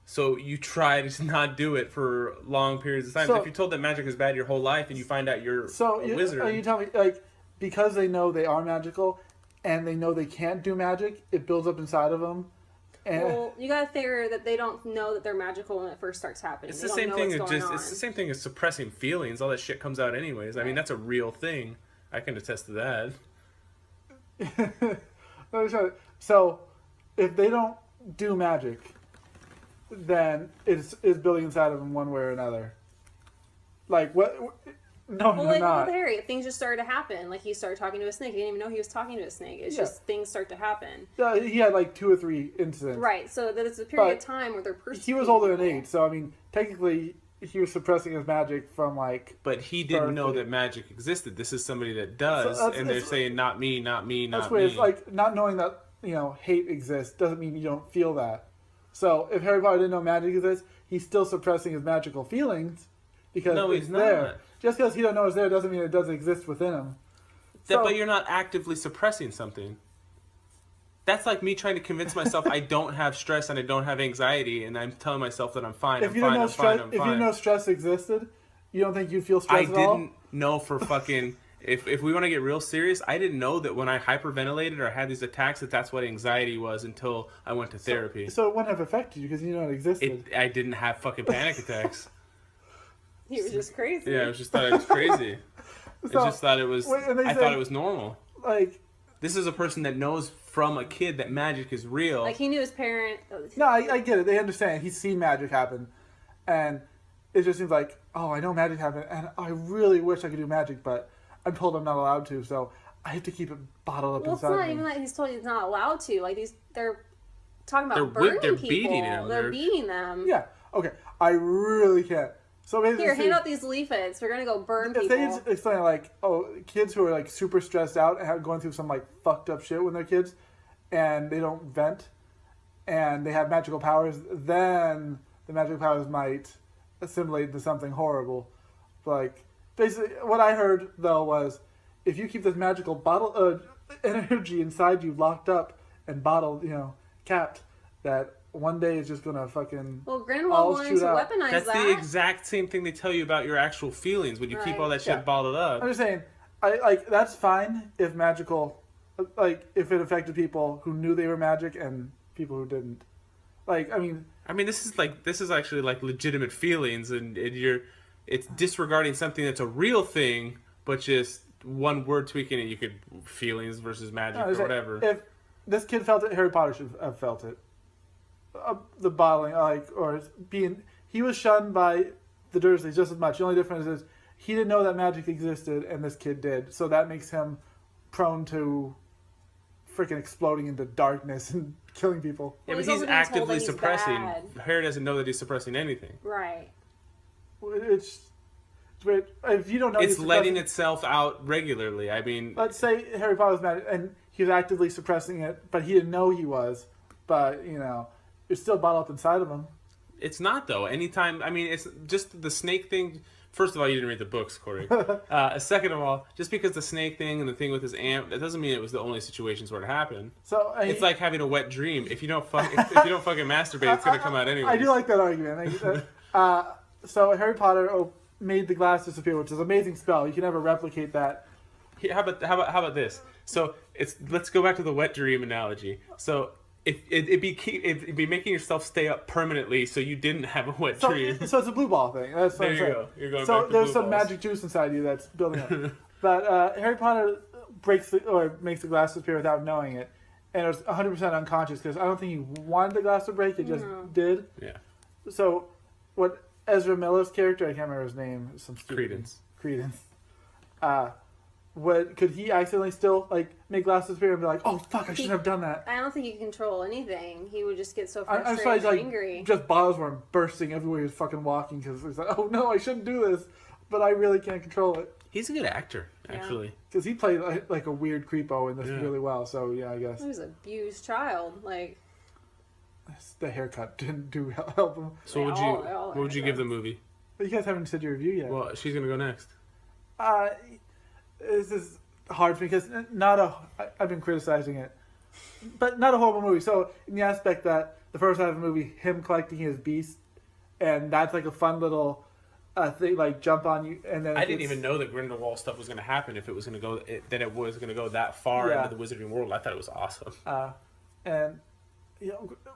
So you try to not do it for long periods of time. So, if you're told that magic is bad your whole life and you find out you're a wizard. You tell me, like, because they know they are magical and they know they can't do magic, it builds up inside of them. And well, you gotta figure that they don't know that they're magical when it first starts happening. It's the same thing. It's the same thing as suppressing feelings. All that shit comes out anyways. I mean, that's a real thing. I can attest to that. So, if they don't do magic, then it's building inside of them one way or another. Like what? No, well, like with Harry, things just started to happen. Like he started talking to a snake. He didn't even know he was talking to a snake. It's just things start to happen. He had like 2 or 3 incidents. Right. So that it's a period of time where they're persecuted. He was older than 8, so I mean, technically, he was suppressing his magic from like. But he didn't know birth. that magic existed. This is somebody that does, So and they're saying, not me, not me, That's not weird. me. It's like not knowing that hate exists doesn't mean you don't feel that. So if Harry Potter didn't know magic exists, he's still suppressing his magical feelings because No, it's he's there. not. Just because he don't know it's there doesn't mean it doesn't exist within him. But you're not actively suppressing something. That's like me trying to convince myself I don't have stress and I don't have anxiety, and I'm telling myself that I'm fine. If you didn't know stress existed, you don't think you'd feel stress I at all? didn't know for fucking. If we want to get real serious, I didn't know that when I hyperventilated or had these attacks that's what anxiety was until I went to therapy. So it wouldn't have affected you because you know it existed. I didn't have fucking panic attacks. He was just crazy. Yeah, I just thought it was crazy. So, I just thought it was. I thought it was normal. Like, This is a person that knows from a kid that magic is real. Like he knew his parent. no, I get it. They understand. He's seen magic happen, and it just seems like, oh, I know magic happened, and I really wish I could do magic, but I'm told I'm not allowed to, so I have to keep it bottled up Well, it's inside not me. even that he's told he's not allowed to. Like they're talking about They're burning people. beating him. They're They're- beating them. Yeah. Okay. I really can't. So basically, Here, hand out these leaflets. We're gonna go burn if people. they explain like, oh, kids who are like super stressed out and have going through some like fucked up shit when they're kids, and they don't vent, and they have magical powers, then the magical powers might assimilate into something horrible. Like basically, what I heard though was, if you keep this magical bottle energy inside you locked up and bottled, capped, that one day it's just gonna fucking Well, Grindelwald wanted shoot to out. weaponize That's that. the exact same thing they tell you about your actual feelings when you keep all that shit Yeah. bottled up. I'm just saying, I like that's fine if magical, like if it affected people who knew they were magic and people who didn't. Like, I mean, This is actually like legitimate feelings, and it's disregarding something that's a real thing, but just one word tweaking it. You could feelings versus magic or whatever. If this kid felt it, Harry Potter should have felt it. The bottling, he was shunned by the Dursleys just as much. The only difference is he didn't know that magic existed, and this kid did. So that makes him prone to freaking exploding into darkness and killing people. Yeah, Well, but he's he's also being told actively that he's suppressing. bad. Harry doesn't know that he's suppressing anything. Right. It's weird. If you don't know, It's he's letting suppressing- itself out regularly. Let's say Harry Potter's mad, and he was actively suppressing it, but he didn't know he was. But it's still bottled up inside of him. It's not though. Anytime, it's just the snake thing. First of all, you didn't read the books, Corey. Second of all, just because the snake thing and the thing with his aunt, that doesn't mean it was the only situations where it happened. So It's like having a wet dream. If you don't fucking masturbate, it's gonna come out anyway. I do like that argument. So Harry Potter made the glass disappear, which is an amazing spell. You can never replicate that. How about this? So let's go back to the wet dream analogy. So it'd be making yourself stay up permanently, so you didn't have a wet dream. So it's a blue ball thing. That's what There I'm you saying. go. You're going So back to there's blue some balls. magic juice inside you that's building up. But Harry Potter makes the glass disappear without knowing it, and it was 100% unconscious because I don't think he wanted the glass to break. It just did. Yeah. So what Ezra Miller's character, I can't remember his name, some stupid Credence. could he accidentally still make glass disappear and be like, oh fuck, I shouldn't have done that? I don't think he could control anything. He would just get so I'm frustrated sorry, and angry. just bottles were bursting everywhere he was fucking walking because he's like, oh no, I shouldn't do this, but I really can't control it. He's a good actor, actually. Because he played like a weird creepo in this Yeah. really well, so yeah, I guess He was an abused child. Like, the haircut didn't help him. So They what all would you have give the guns. movie? But you guys haven't said your review yet. Well, she's gonna go next. This is hard for me because I've been criticizing it, but not a horrible movie. So in the aspect that the first half of the movie, him collecting his beast, and that's like a fun little thing, like jump on you, and then I didn't even know that Grindelwald stuff was gonna happen. If it was gonna go, that it was gonna go that far Yeah. into the Wizarding world. I thought it was awesome. And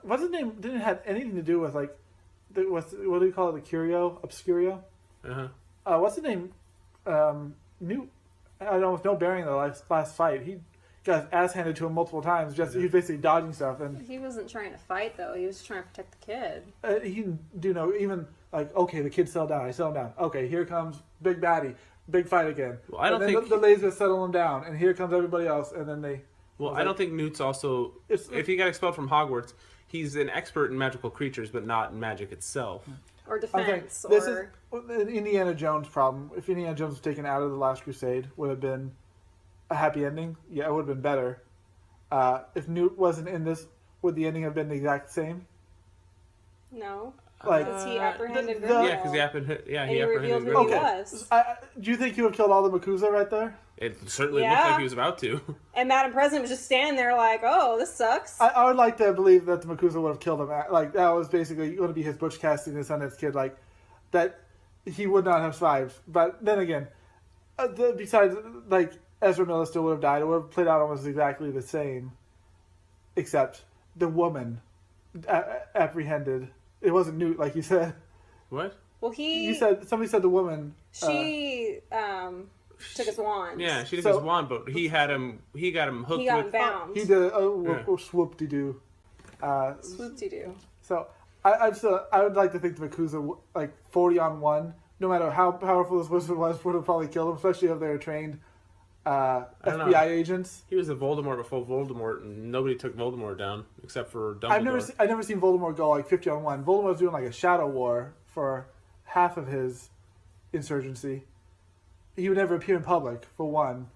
what's his name? Didn't have anything to do with what do you call it? The Curio Obscurio. Uh-huh. What's his name? Newt. I don't know, with no bearing in the last fight. He got his ass handed to him multiple times. He was basically dodging stuff, and he wasn't trying to fight, though. He was trying to protect the kid. he didn't do even okay, the kid settled down. I settled down. Okay, here comes big baddie, big fight again. Well, I don't and then think the laser settle him down, and here comes everybody else, and then they. Well, I don't think Newt's also. If he got expelled from Hogwarts, he's an expert in magical creatures, but not in magic itself. or I'm saying, defense this or is an Indiana Jones problem. If Indiana Jones was taken out of The Last Crusade, would have been a happy ending. Yeah, it would have been better. If Newt wasn't in this, would the ending have been the exact same? no. Like, Because he apprehended the- Grindelwald. Yeah, because he apprehended. Yeah, and he he revealed apprehended. who he Grindelwald. was. Do you think he would have killed all the Makuza right there? It certainly looked Yeah. like he was about to. And Madam President was just standing there like, oh, this sucks. I would like to believe that the Makuza would have killed him. Like, that was basically going to be his Butch Cassidy and the Sundance Kid. Like, that he would not have survived. But then again, besides, like, Ezra Miller still would have died. It would have played out almost exactly the same. Except the woman apprehended. It wasn't Newt, like you said. What? Well, Somebody said the woman. she took his wand. Yeah, she took So- his wand, but he got him hooked He got him with. bound. He did a Yeah. swoop-de-doo. Swoop-de-doo. So I would like to think the Makuza, like 40 on 1, no matter how powerful this wizard was, would have probably killed him, especially if they were trained don't know. FBI agents. He was a Voldemort before Voldemort, and nobody took Voldemort down except for Dumbledore. I've never seen Voldemort go like 50 on 1. Voldemort was doing like a shadow war for half of his insurgency. He would never appear in public, for one.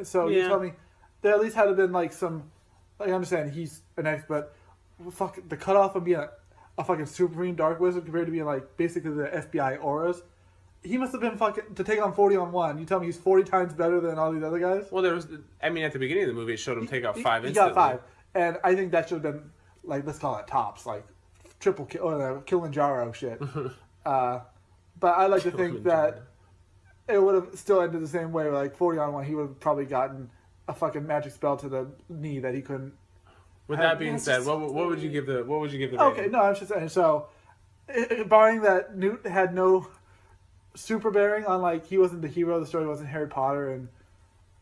So you Yeah. tell me, there at least had to been like some. I understand he's an expert. Fuck the cutoff of being a fucking supreme dark wizard compared to being like basically the FBI auras. He must have been fucking to take on 40 on 1. You tell me he's 40 times better than all these other guys? Well, there was. I mean, at the beginning of the movie, it showed him take out 5 He instantly. got 5, and I think that should have been like, let's call it tops, like triple kill or Kilimanjaro shit. But I like to think that it would have still ended the same way. Like 40 on 1, he would have probably gotten a fucking magic spell to the knee that he couldn't. With that being said, what would you give the rating? Okay, no, I'm just saying. So, barring that Newt had no super bearing on, like, he wasn't the hero, the story wasn't Harry Potter and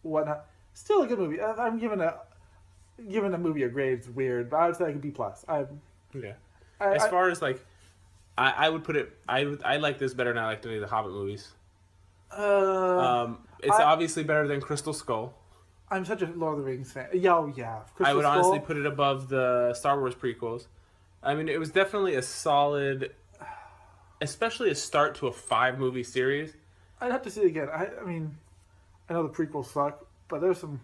whatnot. Still a good movie. I'm giving a movie a grade. It's weird, but I would say like a B+. Yeah. As far as like, I would put it. I like this better than I liked any of the Hobbit movies. It's obviously better than Crystal Skull. I'm such a Lord of the Rings fan. Yeah, Crystal I would Skull. honestly put it above the Star Wars prequels. I mean, it was definitely a solid, especially a start to a 5-movie series. I'd have to see it again. I mean, I know the prequels suck, but there's some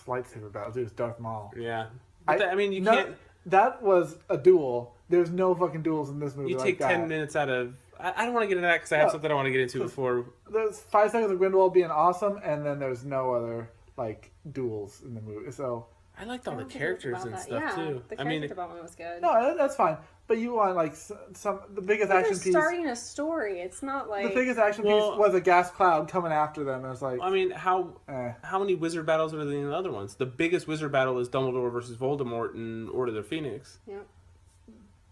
lightsaber battles. There's Darth Maul. Yeah. But you can't. That was a duel. There's no fucking duels in this movie. You like take 10 that. minutes out of. I don't want to get into that because I have something I want to get into before. There's 5 seconds of Grindelwald being awesome, and then there's no other like duels in the movie. So I liked all I the don't think characters about and that. stuff Yeah, too. the I character mean, development was good. no, that's fine. But you want like the biggest But action they're piece. starting a story. It's not like The biggest action piece was a gas cloud coming after them. And it's like, I mean, how eh. many wizard battles are there in the other ones? The biggest wizard battle is Dumbledore versus Voldemort in Order of the Phoenix. Yeah.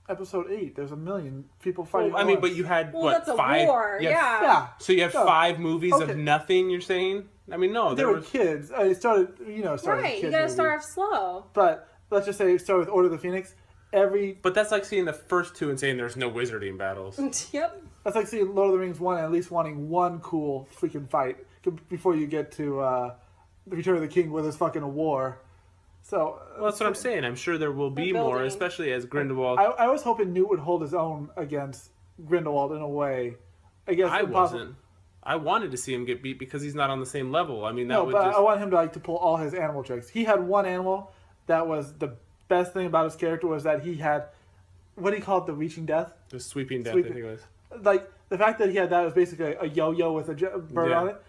Episode 8. There's a million people fighting. Well, I mean, but you had Well, what that's a 5? war. you had- Yeah. yeah. So you had No. 5 movies Okay. of nothing. You're saying? I mean, no, They there were was. kids. It started, started Right. kid You gotta movie. start off slow. But let's just say it started with Order of the Phoenix. But that's like seeing the first 2 and saying there's no wizarding battles. Yep. That's like seeing Lord of the Rings 1 and at least wanting one cool freaking fight before you get to the Return of the King, where there's fucking a war. So Well, that's what I'm saying. I'm sure there will be They're more, building. especially as Grindelwald. I was hoping Newt would hold his own against Grindelwald in a way. I guess I impossible. wasn't. I wanted to see him get beat because he's not on the same level. I mean, that No, would but just. I want him to pull all his animal tricks. He had one animal that was the best thing about his character was that he had, what do you call it, the reaching death? The sweeping death, Sweeping. I think it was. Like the fact that he had that was basically a yo-yo with a bird Yeah. on it.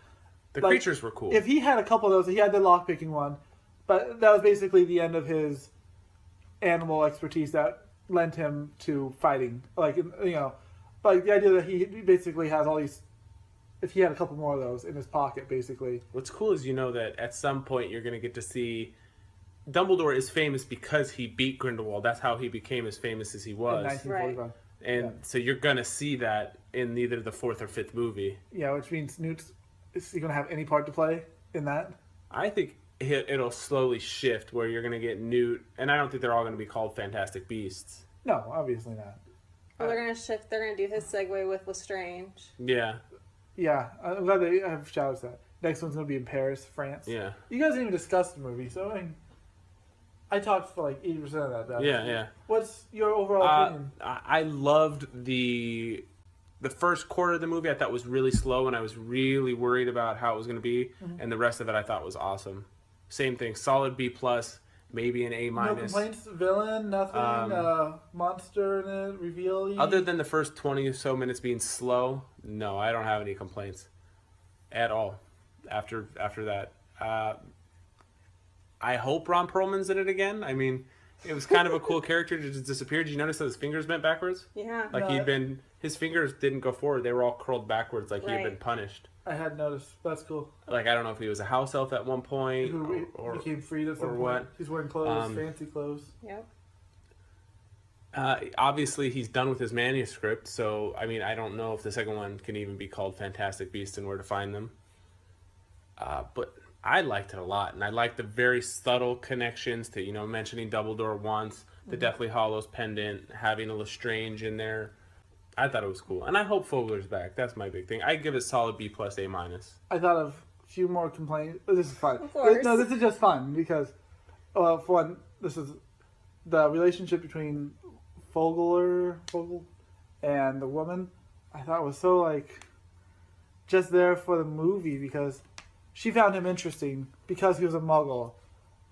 The Like, creatures were cool. If he had a couple of those, he had the lockpicking one, but that was basically the end of his animal expertise that lent him to fighting. Like like the idea that he basically has all these. If he had a couple more of those in his pocket, basically. What's cool is that at some point you're going to get to see. Dumbledore is famous because he beat Grindelwald. That's how he became as famous as he In was. 1945. And so you're going to see that in either the 4th or 5th movie. Yeah, which means Newt's is he going to have any part to play in that? I think it'll slowly shift where you're going to get Newt, and I don't think they're all going to be called Fantastic Beasts. No, obviously not. Well, they're gonna shift. They're gonna do his segue with Lestrange. Yeah, Yeah, I'm glad they have shout outs that. Next one's going to be in Paris, France. yeah. You guys didn't even discuss the movie, so I mean, I talked for like 80% of that. Though. Yeah. What's your overall opinion? I loved the first quarter of the movie. I thought was really slow, and I was really worried about how it was going to be. Mm-hmm. And the rest of it, I thought was awesome. Same thing, solid B plus, maybe an A minus. No complaints. Villain, nothing. Monster in it. Reveal. Other than the first 20 or so minutes being slow, no, I don't have any complaints at all. After that, I hope Ron Perlman's in it again. I mean, it was kind of a cool character to just disappear. Did you notice that his fingers bent backwards? Yeah. Like No, his fingers didn't go forward. They were all curled backwards like he had Right. been punished. I had noticed. That's cool. Like, I don't know if he was a house elf at one point Who or became freed at some or point. what. He's wearing clothes, fancy clothes. Yep. Obviously, he's done with his manuscript, so, I mean, I don't know if the second one can even be called Fantastic Beasts and Where to Find Them. But I liked it a lot, and I liked the very subtle connections to, mentioning Dumbledore once, the Deathly Hallows pendant, having a Lestrange in there. I thought it was cool, and I hope Fogler's back. That's my big thing. I give it solid B plus A minus. I thought of a few more complaints. This is fun. Of course. No, this is just fun because, for one, this is the relationship between Fogel and the woman. I thought was so just there for the movie because she found him interesting because he was a Muggle.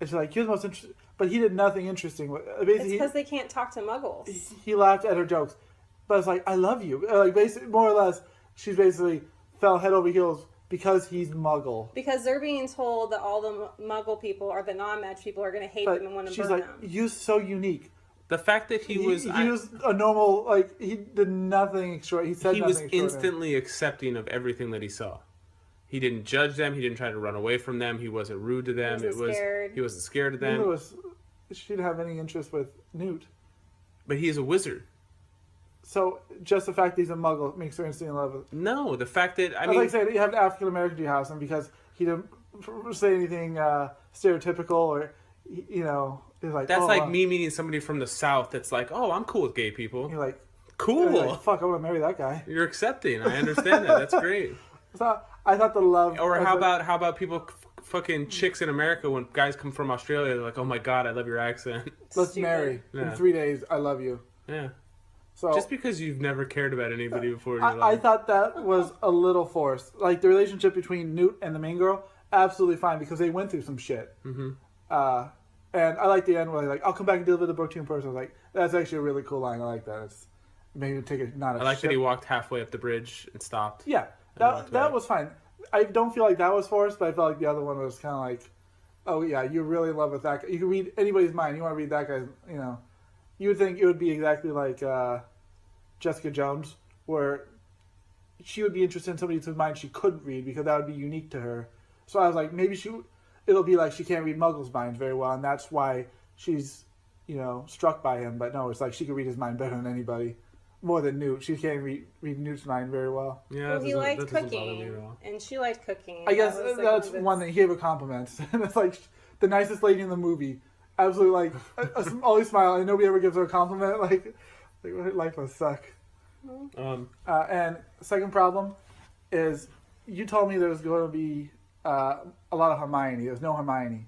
And she's like, he was the most interesting, but he did nothing interesting. Basically, It's because they can't talk to Muggles. he laughed at her jokes, but it's like, I love you. Basically, more or less, she's basically fell head over heels because he's Muggle. Because they're being told that all the Muggle people or the non-match people are going to hate But them and want to she's burn like, them. you're so unique. The fact that he was a normal, he did nothing extra. He said he nothing was extraordinary. instantly accepting of everything that he saw. He didn't judge them. He didn't try to run away from them. He wasn't rude to them. He Wasn't scared of Neither them. she didn't have any interest with Newt. But he is a wizard. So just the fact that he's a Muggle makes her instantly in love with. No, the fact that I like saying you have an African American to your house, and because he didn't say anything stereotypical or is like that's like me meeting somebody from the South. That's like, oh, I'm cool with gay people. You're like, Cool. you're like, fuck, I want to marry that guy. You're accepting. I understand that. That's great. So I thought the love. Or how about people fucking chicks in America when guys come from Australia? They're like, oh my god, I love your accent. Let's Stupid. marry in Yeah. 3 days. I love you. Yeah. So Just because you've never cared about anybody before in your I life. thought that was a little forced. Like the relationship between Newt and the main girl, absolutely fine because they went through some shit. Mm-hmm. And I like the end where they're like, I'll come back and deliver the book to you in person. I was like, that's actually a really cool line. I like that. It's maybe take it not a I like ship. that he walked halfway up the bridge and stopped. Yeah, walked that away. was fine. I don't feel like that was forced, but I felt like the other one was kind of like, oh yeah, you're really in love with that guy. You can read anybody's mind. You want to read that guy's, you would think it would be exactly like Jessica Jones, where she would be interested in somebody whose mind she couldn't read because that would be unique to her. So I was like, maybe it'll be like she can't read Muggles' minds very well, and that's why she's, struck by him. But no, it's like she could read his mind better than anybody, more than Newt. She can't read Newt's mind very well. Yeah, Well, that he doesn't- liked that doesn't bother me cooking, at all. and she liked cooking. I guess That was, that's one of one thing. He gave her compliments. And it's like the nicest lady in the movie. Absolutely, always smile, and nobody ever gives her a compliment. Like her life must suck. And second problem is you told me there was going to be a lot of Hermione. There's no Hermione.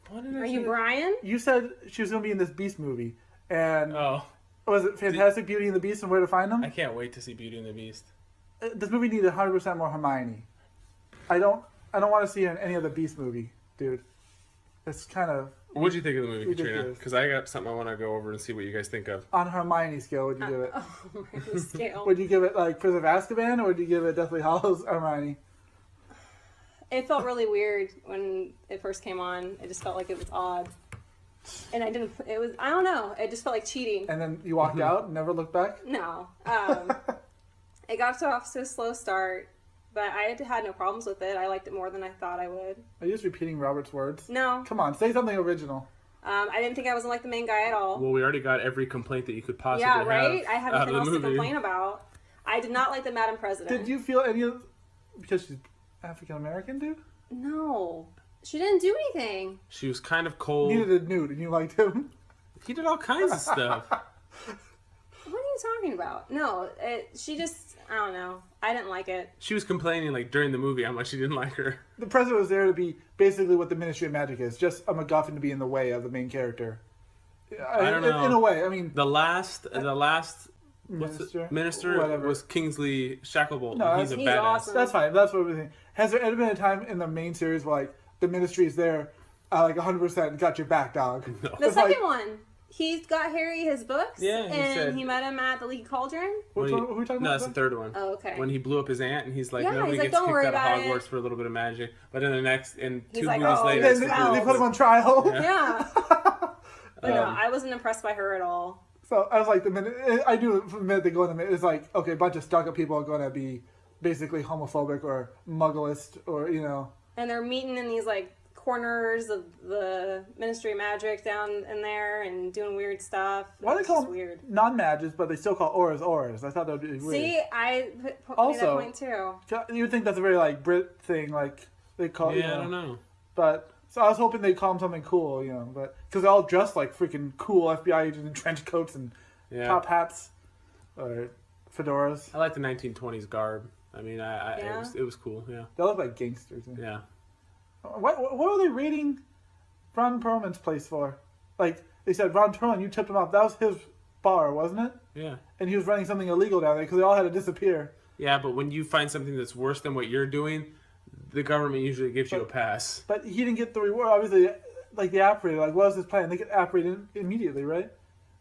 What did I Are say? you Brian? You said she was going to be in this Beast movie. And Oh, was it Fantastic Beauty and the Beast and Where to Find Them? I can't wait to see Beauty and the Beast. This movie needed 100% more Hermione. I don't want to see her in any other Beast movie, dude. It's kind of What'd you think of the movie, Katrina? Ridiculous. Because I got something I want to go over and see what you guys think of. on Hermione scale. Would you give it? Oh, my scale. Would you give it like Prison of Azkaban, or would you give it Deathly Hallows Hermione? It felt really weird when it first came on. It just felt like it was odd. And I don't know. It just felt like cheating. And then you walked out and never looked back? No. It got off to a slow start, but I had no problems with it. I liked it more than I thought I would. Are you just repeating Robert's words? No. Come on, say something original. I didn't think I was like the main guy at all. Well, we already got every complaint that you could possibly Yeah, have right? I have out nothing of else the to movie. complain about. I did not like the Madam President. Did you feel any of... Because she's African American, dude? No. She didn't do anything. She was kind of cold. Neither did Newt, and you liked him. He did all kinds of stuff. What are you you talking about? No, she just, I don't know. I didn't like it. She was complaining like during the movie how much she didn't like her. The president was there to be basically what the Ministry of Magic is, just a MacGuffin to be in the way of the main character. I don't know. In a way, I mean, The last minister whatever. was Kingsley Shacklebolt. No, He's a he's badass. awesome. That's fine. That's what we think. Has there ever been a time in the main series where like the Ministry is there, like 100% got your back, dog? No. The It's second like- one, he's got Harry his books, Yeah, he and said- he met him at the League Cauldron. Which one? Who are we talking No, about? that's the third one. Oh, okay. When he blew up his aunt, and he's like, Yeah, nobody he's like, gets "Don't worry kicked out of about it." Hogwarts for a little bit of magic. But in He's 2 like, movies "Oh, later, Then it's they, the spells." they rules. put him on trial. Yeah. But no, Um, I wasn't impressed by her at all. So I was like, the minute I knew from the minute they go in the minute, it's like, okay, a bunch of stuck-up people are going to be basically homophobic or mugglist or And they're meeting in these like corners of the Ministry of Magic down in there and doing weird stuff. why do they It's call just them weird? non-mages, but they still call auras auras. I thought that would be weird. See, I made that Also- point too. You would think that's a very like Brit thing, like they call. Yeah, I don't know. But so I was hoping they'd call them something cool, but because they're all dressed like freaking cool FBI agents in trench coats and Yeah. top hats or fedoras. I like the 1920s garb. I mean, Yeah. it was cool. Yeah. They look like gangsters. Yeah. What were they raiding Ron Perlman's place for? Like they said, Ron Perlman, you tipped him off. That was his bar, wasn't it? Yeah. And he was running something illegal down there because they all had to disappear. Yeah, but when you find something that's worse than what you're doing, the government usually gives you a pass. But he didn't get the reward. Obviously, like the operator, like what was his plan? They get operated immediately, right?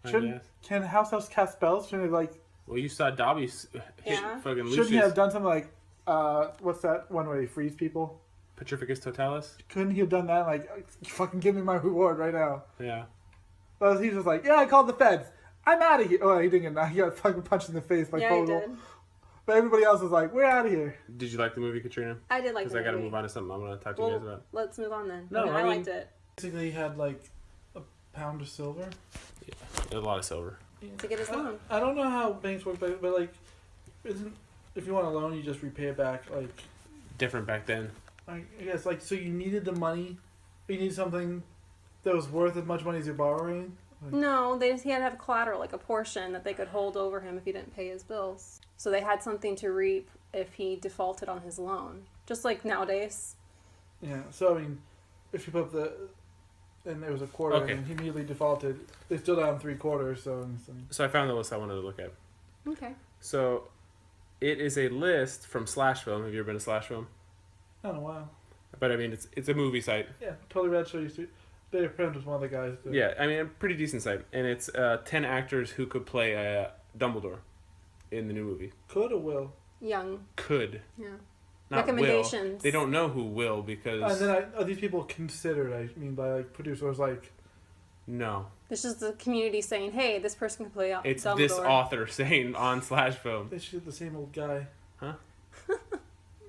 I Shouldn't guess. can House cast spells? Shouldn't they, like Well, you saw Dobby hit Yeah. fucking shouldn't Lucius. he have done something like what's that one where he frees people? Petrificus Totalis? Couldn't he have done that? Like fucking give me my reward right now. Yeah. But he's just like, yeah, I called the feds. I'm out of here. Oh, he didn't get. He got fucking punched in the face by Yeah, he Fogel. did. But everybody else was like, we're out of here. Did you like the movie, Katrina? I did like Because the I got to movie. move on to something I'm going to talk to you Well, guys about. let's move on then. No, I, mean, I I mean- liked it. Basically, he had like a pound of silver. There's a lot of silver. To get his loan. I don't know how banks work, but like, isn't if you want a loan, you just repay it back. Like, Different back then. I guess like so you needed the money, you need something that was worth as much money as you're borrowing. No, he had to have collateral, like a portion that they could hold over him if he didn't pay his bills. So they had something to reap if he defaulted on his loan. Just like nowadays. Yeah. So I mean, if you put up and there was a quarter Okay. and he immediately defaulted, they still down 3/4. So So I found the list I wanted to look at. Okay. So it is a list from Slash Film. Have you ever been to Slash Film? not in a while. But I mean, it's a movie site. Yeah, Totally Red Show used to. Dave Friend was one of the guys. That, Yeah, I mean, a pretty decent site. And it's 10 actors who could play Dumbledore in the new movie. Could or will. Young. Could. Yeah. Not Recommendations. will. They don't know who will because... And then are these people considered? I mean, by like producers, like No. This is the community saying, hey, this person can play It's Dumbledore. this author saying on Slash Film. they should get the same old guy. Huh?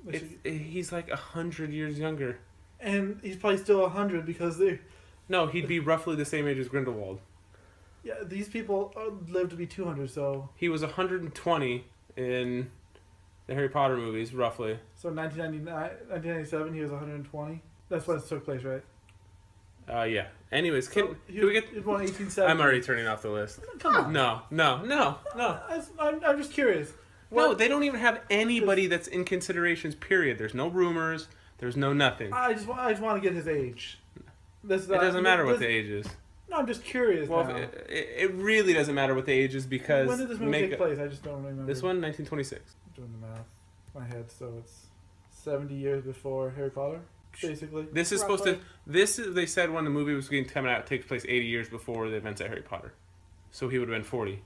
They should- He's like 100 years younger. and he's probably still 100 because they. No, he'd be roughly the same age as Grindelwald. Yeah, these people live to be 200, so He was 120 in the Harry Potter movies, roughly. 1997 he was 120. That's when it took place, right? Yeah. Anyways, So can he we get... was born 1870. I'm already turning off the list. Come on. No. I'm just curious. No, they don't even have anybody that's in considerations, period. There's no rumors. There's no nothing. I just want to get his age. It doesn't matter what the age is. No, I'm just curious. Well, now. it really doesn't matter what the age is because... When did this movie take place? I just don't remember. This one, 1926. Doing the math in my head, so it's 70 years before Harry Potter, basically. This is Roughly. supposed to... This, they said when the movie was going to come out, takes place 80 years before the events at Harry Potter. So he would have been 40.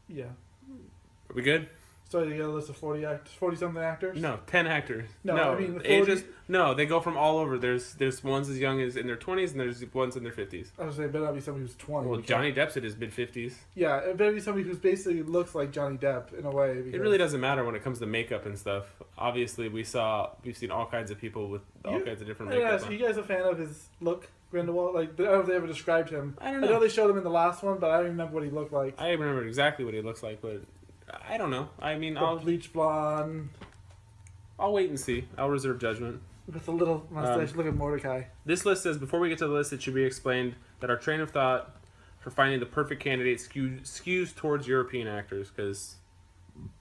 Yeah. Are we good? So you got a list of 40-something actors? No, 10 actors. No, I mean, 40 ages. No, they go from all over. There's ones as young as in their 20s, and there's ones in their 50s. I was saying, it better not be somebody who's 20. Well, because- Johnny Depp's in his mid 50s. Yeah, it better be somebody who's basically looks like Johnny Depp in a way. It because really doesn't matter when it comes to makeup and stuff. Obviously, we've seen all kinds of people with all kinds of different Yeah, makeup. so on. you guys a fan of his look, Grindelwald? Like, I don't know if they ever described him. I don't I know. know they showed him in the last one, but I don't remember what he looked like. I remember exactly what he looks like, but I don't know. I mean, The bleach blonde I'll wait and see. I'll reserve judgment. with a little mustache. Look at Mordecai. This list says, before we get to the list, it should be explained that our train of thought for finding the perfect candidate skews towards European actors because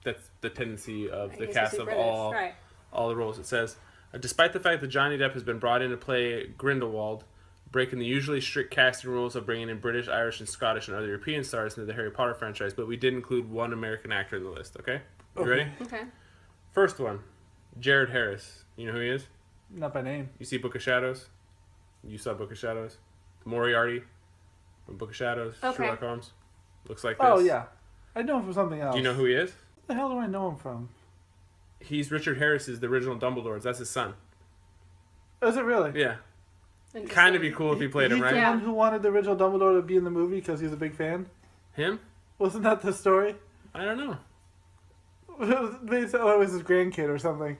that's the tendency of the He's cast supposed to of be British, right. all the roles. It says, despite the fact that Johnny Depp has been brought in to play Grindelwald, breaking the usually strict casting rules of bringing in British, Irish, and Scottish and other European stars into the Harry Potter franchise, but we did include one American actor in the list, okay? You ready? Okay. First one, Jared Harris. You know who he is? Not by name. You see Book of Shadows? You saw Book of Shadows? Moriarty from Book of Shadows, Okay. Sherlock Holmes. Looks like this. Oh, yeah. I know him from something else. Do you know who he is? What the hell do I know him from? He's Richard Harris's, the original Dumbledore. That's his son. Is it really? Yeah. Interesting. Kind of be cool if he played him, He's right? the Yeah. one who wanted the original Dumbledore to be in the movie because he's a big fan? Him? Wasn't that the story? I don't know. They said it was his grandkid or something.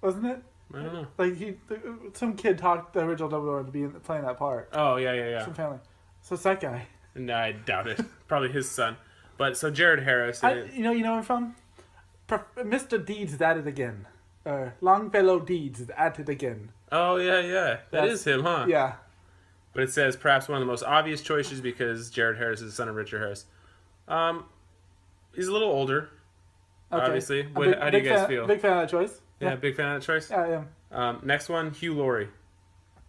Wasn't it? I don't know. Like, some kid talked the original Dumbledore to be playing that part. Oh, yeah. Some family. So it's that guy. No, I doubt it. Probably his son. But so Jared Harris. You know him from? Mr. Deeds is at it again. Longfellow Deeds is at it again. Oh, yeah. That is him, huh? Yeah. But it says perhaps one of the most obvious choices because Jared Harris is the son of Richard Harris. He's a little older, Okay. obviously. A How do you guys feel? Big fan of that choice. Yeah, big fan of that choice? Yeah, I am. Next one, Hugh Laurie.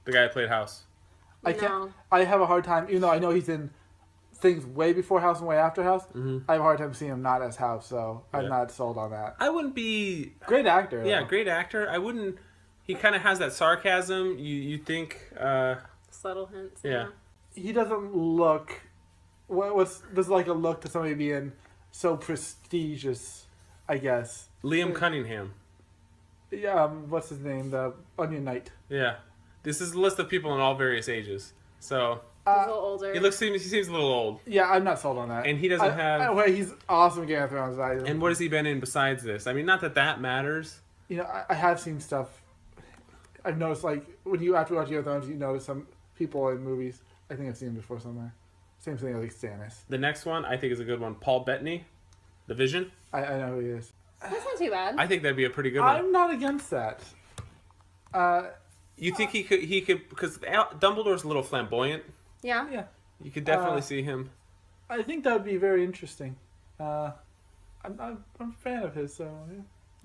The guy who played House. I have a hard time, even though I know he's in things way before House and way after House. Mm-hmm. I have a hard time seeing him not as House, so I'm Yeah. not sold on that. I wouldn't be... Great actor. Yeah, though. great actor. I wouldn't... He kind of has that sarcasm. You think... Subtle hints. Yeah. He doesn't look. There's like a look to somebody being so prestigious, I guess. Liam Cunningham. Yeah. What's his name? The Onion Knight. Yeah. This is a list of people in all various ages. So... He's a little older. He seems a little old. Yeah, I'm not sold on that. And he doesn't have... Well, he's awesome in Game of Thrones. And what has he been in besides this? I mean, not that matters. You know, I have seen stuff. I've noticed, like, when you after watch Game of Thrones, you notice some people in movies. I think I've seen him before somewhere. Same thing like Stannis. The next one, I think, is a good one. Paul Bettany, The Vision. I know who he is. That's not too bad. I think that'd be a pretty good one. I'm not against that. You think he could, because Dumbledore's a little flamboyant. Yeah. Yeah. You could definitely see him. I think that would be very interesting. I'm a fan of his, so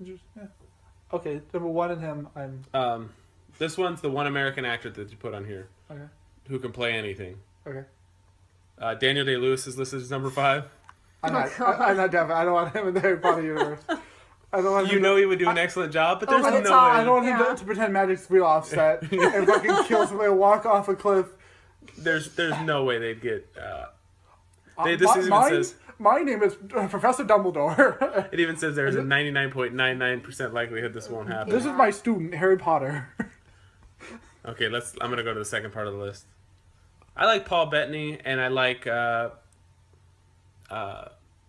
yeah. Okay, number one in him. This one's the one American actor that you put on here. Okay. Who can play anything. Okay. Daniel Day-Lewis is listed as number 5. I'm not down. I don't want him in the Harry Potter universe. I don't want him. You know he would do an excellent job, but there's but no it's way. all- I don't want him Yeah. to pretend magic's real offset and fucking kill somebody and walk off a cliff. There's no way they'd get. Says my name is Professor Dumbledore. it even says there's a 99.99% likelihood this won't happen. This is my student, Harry Potter. Okay, I'm gonna go to the second part of the list. I like Paul Bettany, and I like The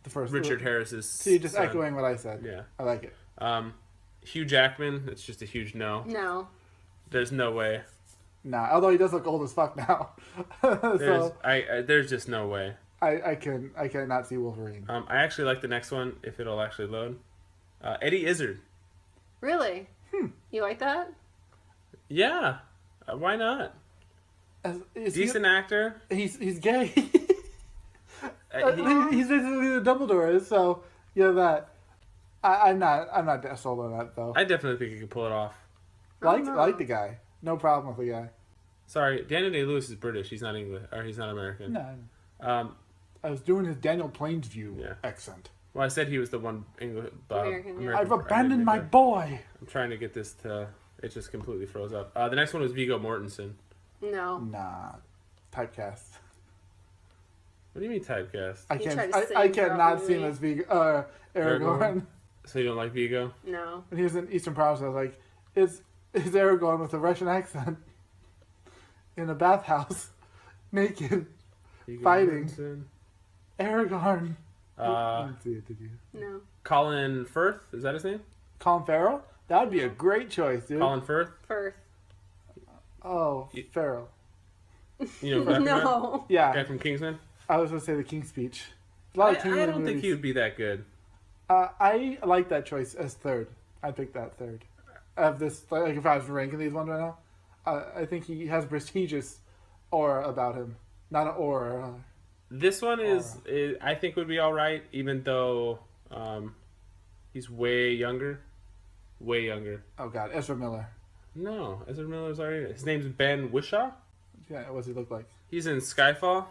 first Richard Harris's. See, you're just son. echoing what I said. Yeah. I like it. Hugh Jackman. It's just a huge no. No. There's no way. Nah, although he does look old as fuck now. There's just no way. I cannot see Wolverine. I actually like the next one if it'll actually load. Eddie Izzard. Really? You like that? Yeah. Why not? Decent actor. He's gay. He- He's basically the Dumbledore is, so you know that. I'm not sold on that though. I definitely think he could pull it off. Like the guy. No problem with the guy. Sorry, Daniel Day-Lewis is British. He's not English, or he's not American. No. I was doing his Daniel Plainsview accent. Well, I said he was the one English. American, yeah. I've abandoned my boy. I'm trying to get this to. It just completely froze up. The next one was Viggo Mortensen. No. Nah, typecast. What do you mean typecast? I He can't. tried to I sing cannot throughout see the him as Aragorn. Aragorn? So you don't like Viggo? No. When he was in Eastern Province, I was like, is Aragorn with a Russian accent in a bathhouse, naked, Viggo Fighting. Mortensen. Aragorn. Uh, Did you? No. Colin Firth, is that his name? Colin Farrell? That would be a great choice, dude. Colin Firth. Firth. Oh, Farrell. You know, guy No. Yeah, from Kingsman. I was going to say the King's Speech. A lot of I King don't think movies. he would be that good. I like that choice as third. I'd pick that third. Of this, like if I was ranking these ones right now, I think he has a prestigious aura about him. Not an aura. This one is I think would be all right, even though he's way younger. Way younger. Oh God, Ezra Miller. No, Ezra Miller's already. His name's Ben Whishaw. Yeah, what does he look like? He's in Skyfall.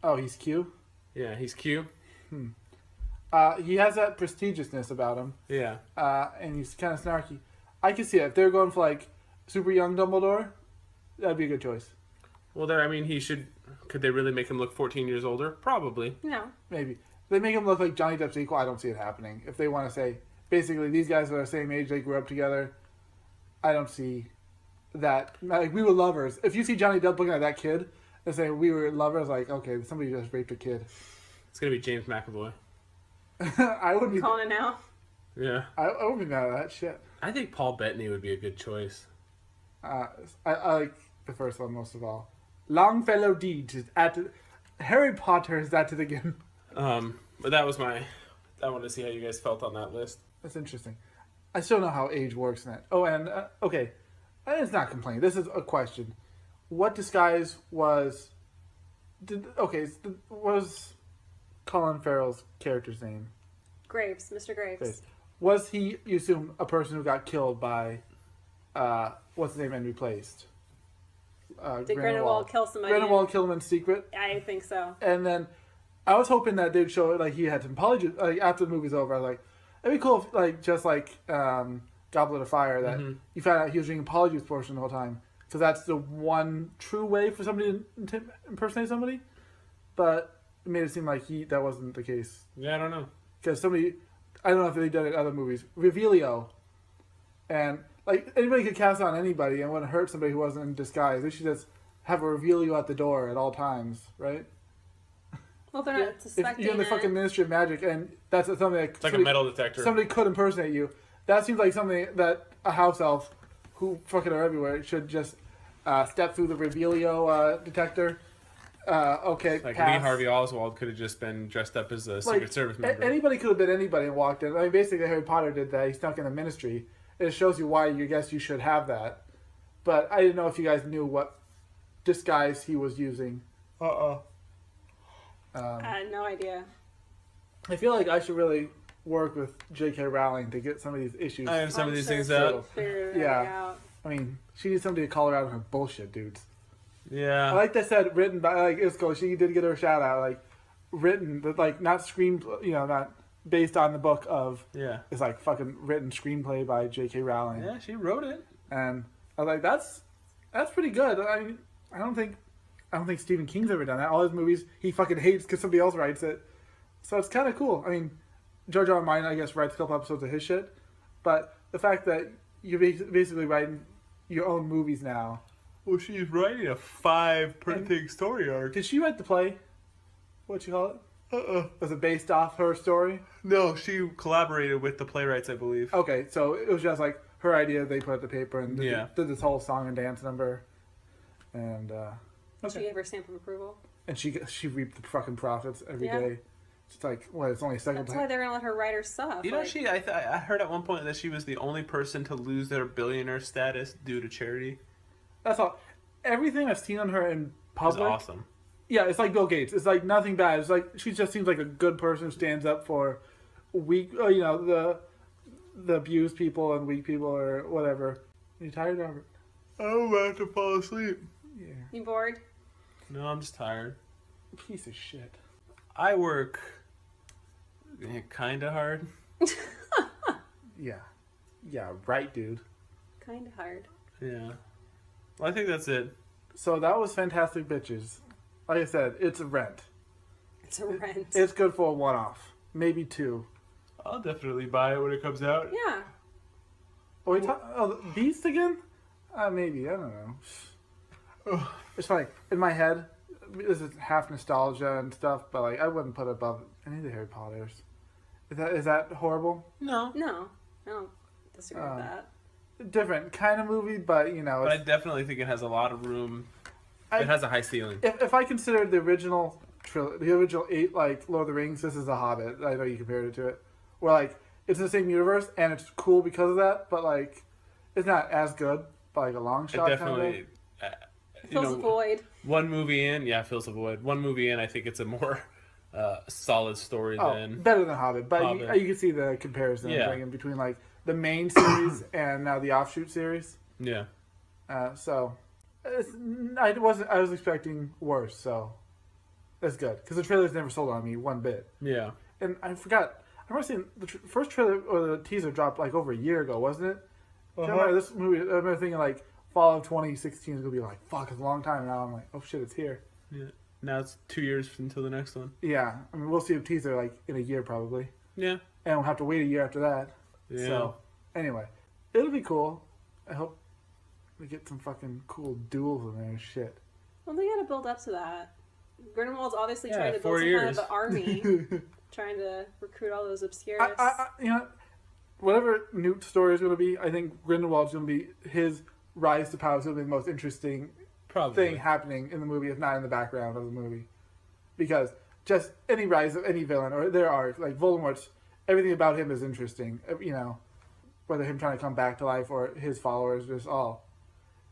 Oh, he's Q. Yeah, he's Q. He has that prestigiousness about him. Yeah. And he's kind of snarky. I can see it. If they're going for like super young Dumbledore, that'd be a good choice. Well, I mean, he should. Could they really make him look 14 years older? Probably. No. Maybe. If they make him look like Johnny Depp's equal, I don't see it happening. If they want to say, basically, these guys are the same age, they grew up together, I don't see that. Like, we were lovers. If you see Johnny Depp looking at that kid and saying, we were lovers, like, okay, somebody just raped a kid. It's going to be James McAvoy. I wouldn't be. Calling it now. Yeah. I wouldn't be mad at that shit. I think Paul Bettany would be a good choice. I like the first one most of all. Longfellow deeds is at Harry Potter is at it again. But that was I wanted to see how you guys felt on that list. That's interesting. I still know how age works in it. Oh, and okay, it's not complaining. This is a question. What disguise was Colin Farrell's character's name? Graves, Mr. Graves. Was he, you assume, a person who got killed by what's his name and replaced? Did Grindelwald kill somebody? Grindelwald killed him in secret. I think so. And then I was hoping that they'd show like he had some apologies. Like after the movie's over, I was like, it'd be cool if, like just like Goblet of Fire, that you found out he was doing apologies portion the whole time, because that's the one true way for somebody to impersonate somebody. But it made it seem like that wasn't the case. Yeah, I don't know. Because I don't know if they've done it in other movies. Revelio, and like anybody could cast on anybody and wouldn't hurt somebody who wasn't in disguise. They should just have a Revelio at the door at all times, right? Well, they're not suspecting if you're in the fucking Ministry of Magic, and that's something that It's like a metal detector. Somebody could impersonate you. That seems like something that a house elf, who fucking are everywhere, should just step through the Revelio detector. Okay, like pass. Lee Harvey Oswald could have just been dressed up as a Secret Service member. Anybody could have been anybody and walked in. I mean, basically Harry Potter did that. He snuck in the Ministry. It shows you why you guess you should have that. But I didn't know if you guys knew what disguise he was using. I had no idea. I feel like I should really work with J.K. Rowling to get some of these issues. I have some of these things she'll out. figure it Yeah. out. I mean, she needs somebody to call her out on her bullshit, dudes. Yeah. I like that said, written by, like, Isco, she did get her a shout out, like, written, but, like, not not based on the book of, Yeah. it's, like, fucking written screenplay by J.K. Rowling. Yeah, she wrote it. And I was like, that's pretty good. I mean, I don't think Stephen King's ever done that. All his movies, he fucking hates because somebody else writes it. So it's kind of cool. I mean, George R. R. Martin, I guess, writes a couple episodes of his shit. But the fact that you're basically writing your own movies now. Well, she's writing a 5-thing story arc. Did she write the play? What'd you call it? Was it based off her story? No, she collaborated with the playwrights, I believe. Okay, so it was just like her idea. They put it to paper and Yeah. did this whole song and dance number. And She gave her stamp of approval. and she reaped the fucking profits every Yeah. day. It's like, what, it's only a second That's time. why they're gonna let her write her stuff. You know, like, I heard at one point that she was the only person to lose their billionaire status due to charity. That's all. Everything I've seen on her in It was public. awesome. Yeah, it's like Bill Gates. It's like nothing bad. It's like she just seems like a good person who stands up for weak, the abused people and weak people or whatever. Are you tired, Robert? I'm about to fall asleep. Yeah. You bored? No, I'm just tired. Piece of shit. I work kind of hard. Yeah. Yeah, right, dude. Kind of hard. Yeah. Well, I think that's it. So that was Fantastic Bitches. Like I said, it's a rent. It's a rent. It's good for a one-off. Maybe two. I'll definitely buy it when it comes out. Yeah. Beast again? Maybe. I don't know. It's funny. In my head, this is half nostalgia and stuff, but like I wouldn't put it above any of the Harry Potters. Is that horrible? No. No, I don't disagree with that. Different kind of movie, but But I definitely think it has a lot of room. It has a high ceiling. if I consider the original the original 8, like Lord of the Rings, this is The Hobbit. I know you compared it to it. Where like it's in the same universe and it's cool because of that, but like it's not as good by like a long shot. It definitely. Fills a void. one movie in, fills a void. One movie in, I think it's a more solid story than better than Hobbit. But Hobbit. You can see the comparison I'm Yeah. bringing between like the main series and now the offshoot series. Yeah. So I was expecting worse. So that's good because the trailers never sold on me one bit. Yeah. And I forgot. I remember seeing the first trailer or the teaser dropped like over a year ago, wasn't it? I remember this movie. I remember thinking like fall of 2016 is gonna be like fuck, it's a long time. Now I'm like, oh shit, it's here. Yeah. Now it's 2 years until the next one. Yeah, I mean we'll see a teaser like in a year probably, Yeah. and we'll have to wait a year after that. Yeah. So anyway, it'll be cool. I hope we get some fucking cool duels in there and shit. Well, they gotta build up to that. Grindelwald's obviously Yeah, trying to 4 build some kind years. of an army, trying to recruit all those obscurists. You know, whatever Newt's story is going to be, I think Grindelwald's going to be his rise to power is going to be the most interesting Probably. thing happening in the movie, if not in the background of the movie. Because just any rise of any villain or their arc, like Voldemort's, everything about him is interesting. You know, whether him trying to come back to life or his followers, just all.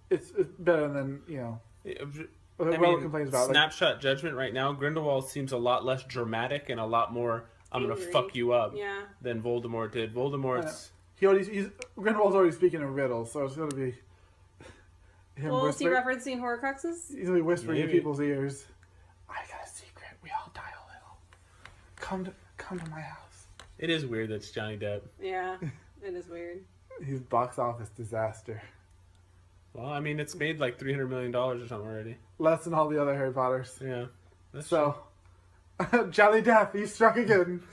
It's better than, you know, what everyone complains about. Snapshot judgment right now, Grindelwald seems a lot less dramatic and a lot more I'm going to Angry. fuck you up Yeah. than Voldemort did. Voldemort's... Grindelwald's already speaking in riddles, so it's going to be him Well, is he whispering. referencing Horcruxes? He's going to be whispering in Maybe. people's ears. I got a secret. We all die a little. Come to my house. It is weird that it's Johnny Depp. Yeah, it is weird. He's box office disaster. Well, I mean, it's made like $300 million or something already. Less than all the other Harry Potters. Yeah. That's So, Johnny Depp, he struck again.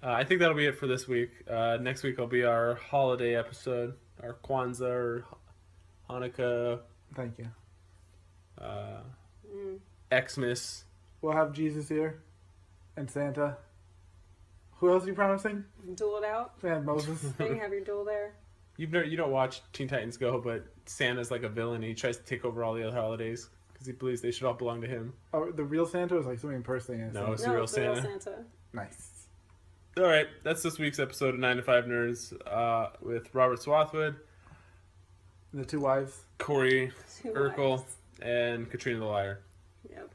I think that'll be it for this week. Next week will be our holiday episode, our Kwanzaa or Hanukkah, Thank you. Xmas. We'll have Jesus here and Santa. Who else are you promising? Duel it out. And Moses. Then you have your duel there. You don't watch Teen Titans Go, but Santa's like a villain. And he tries to take over all the other holidays because he believes they should all belong to him. Oh, the real Santa is like something impersonating. No, it's No, the real it's the real Santa. Santa. Nice. All right, that's this week's episode of 9 to 5 Nerds with Robert Swathwood, And the two wives. Corey Two Urkel, wives. and Katrina the Liar. Yep.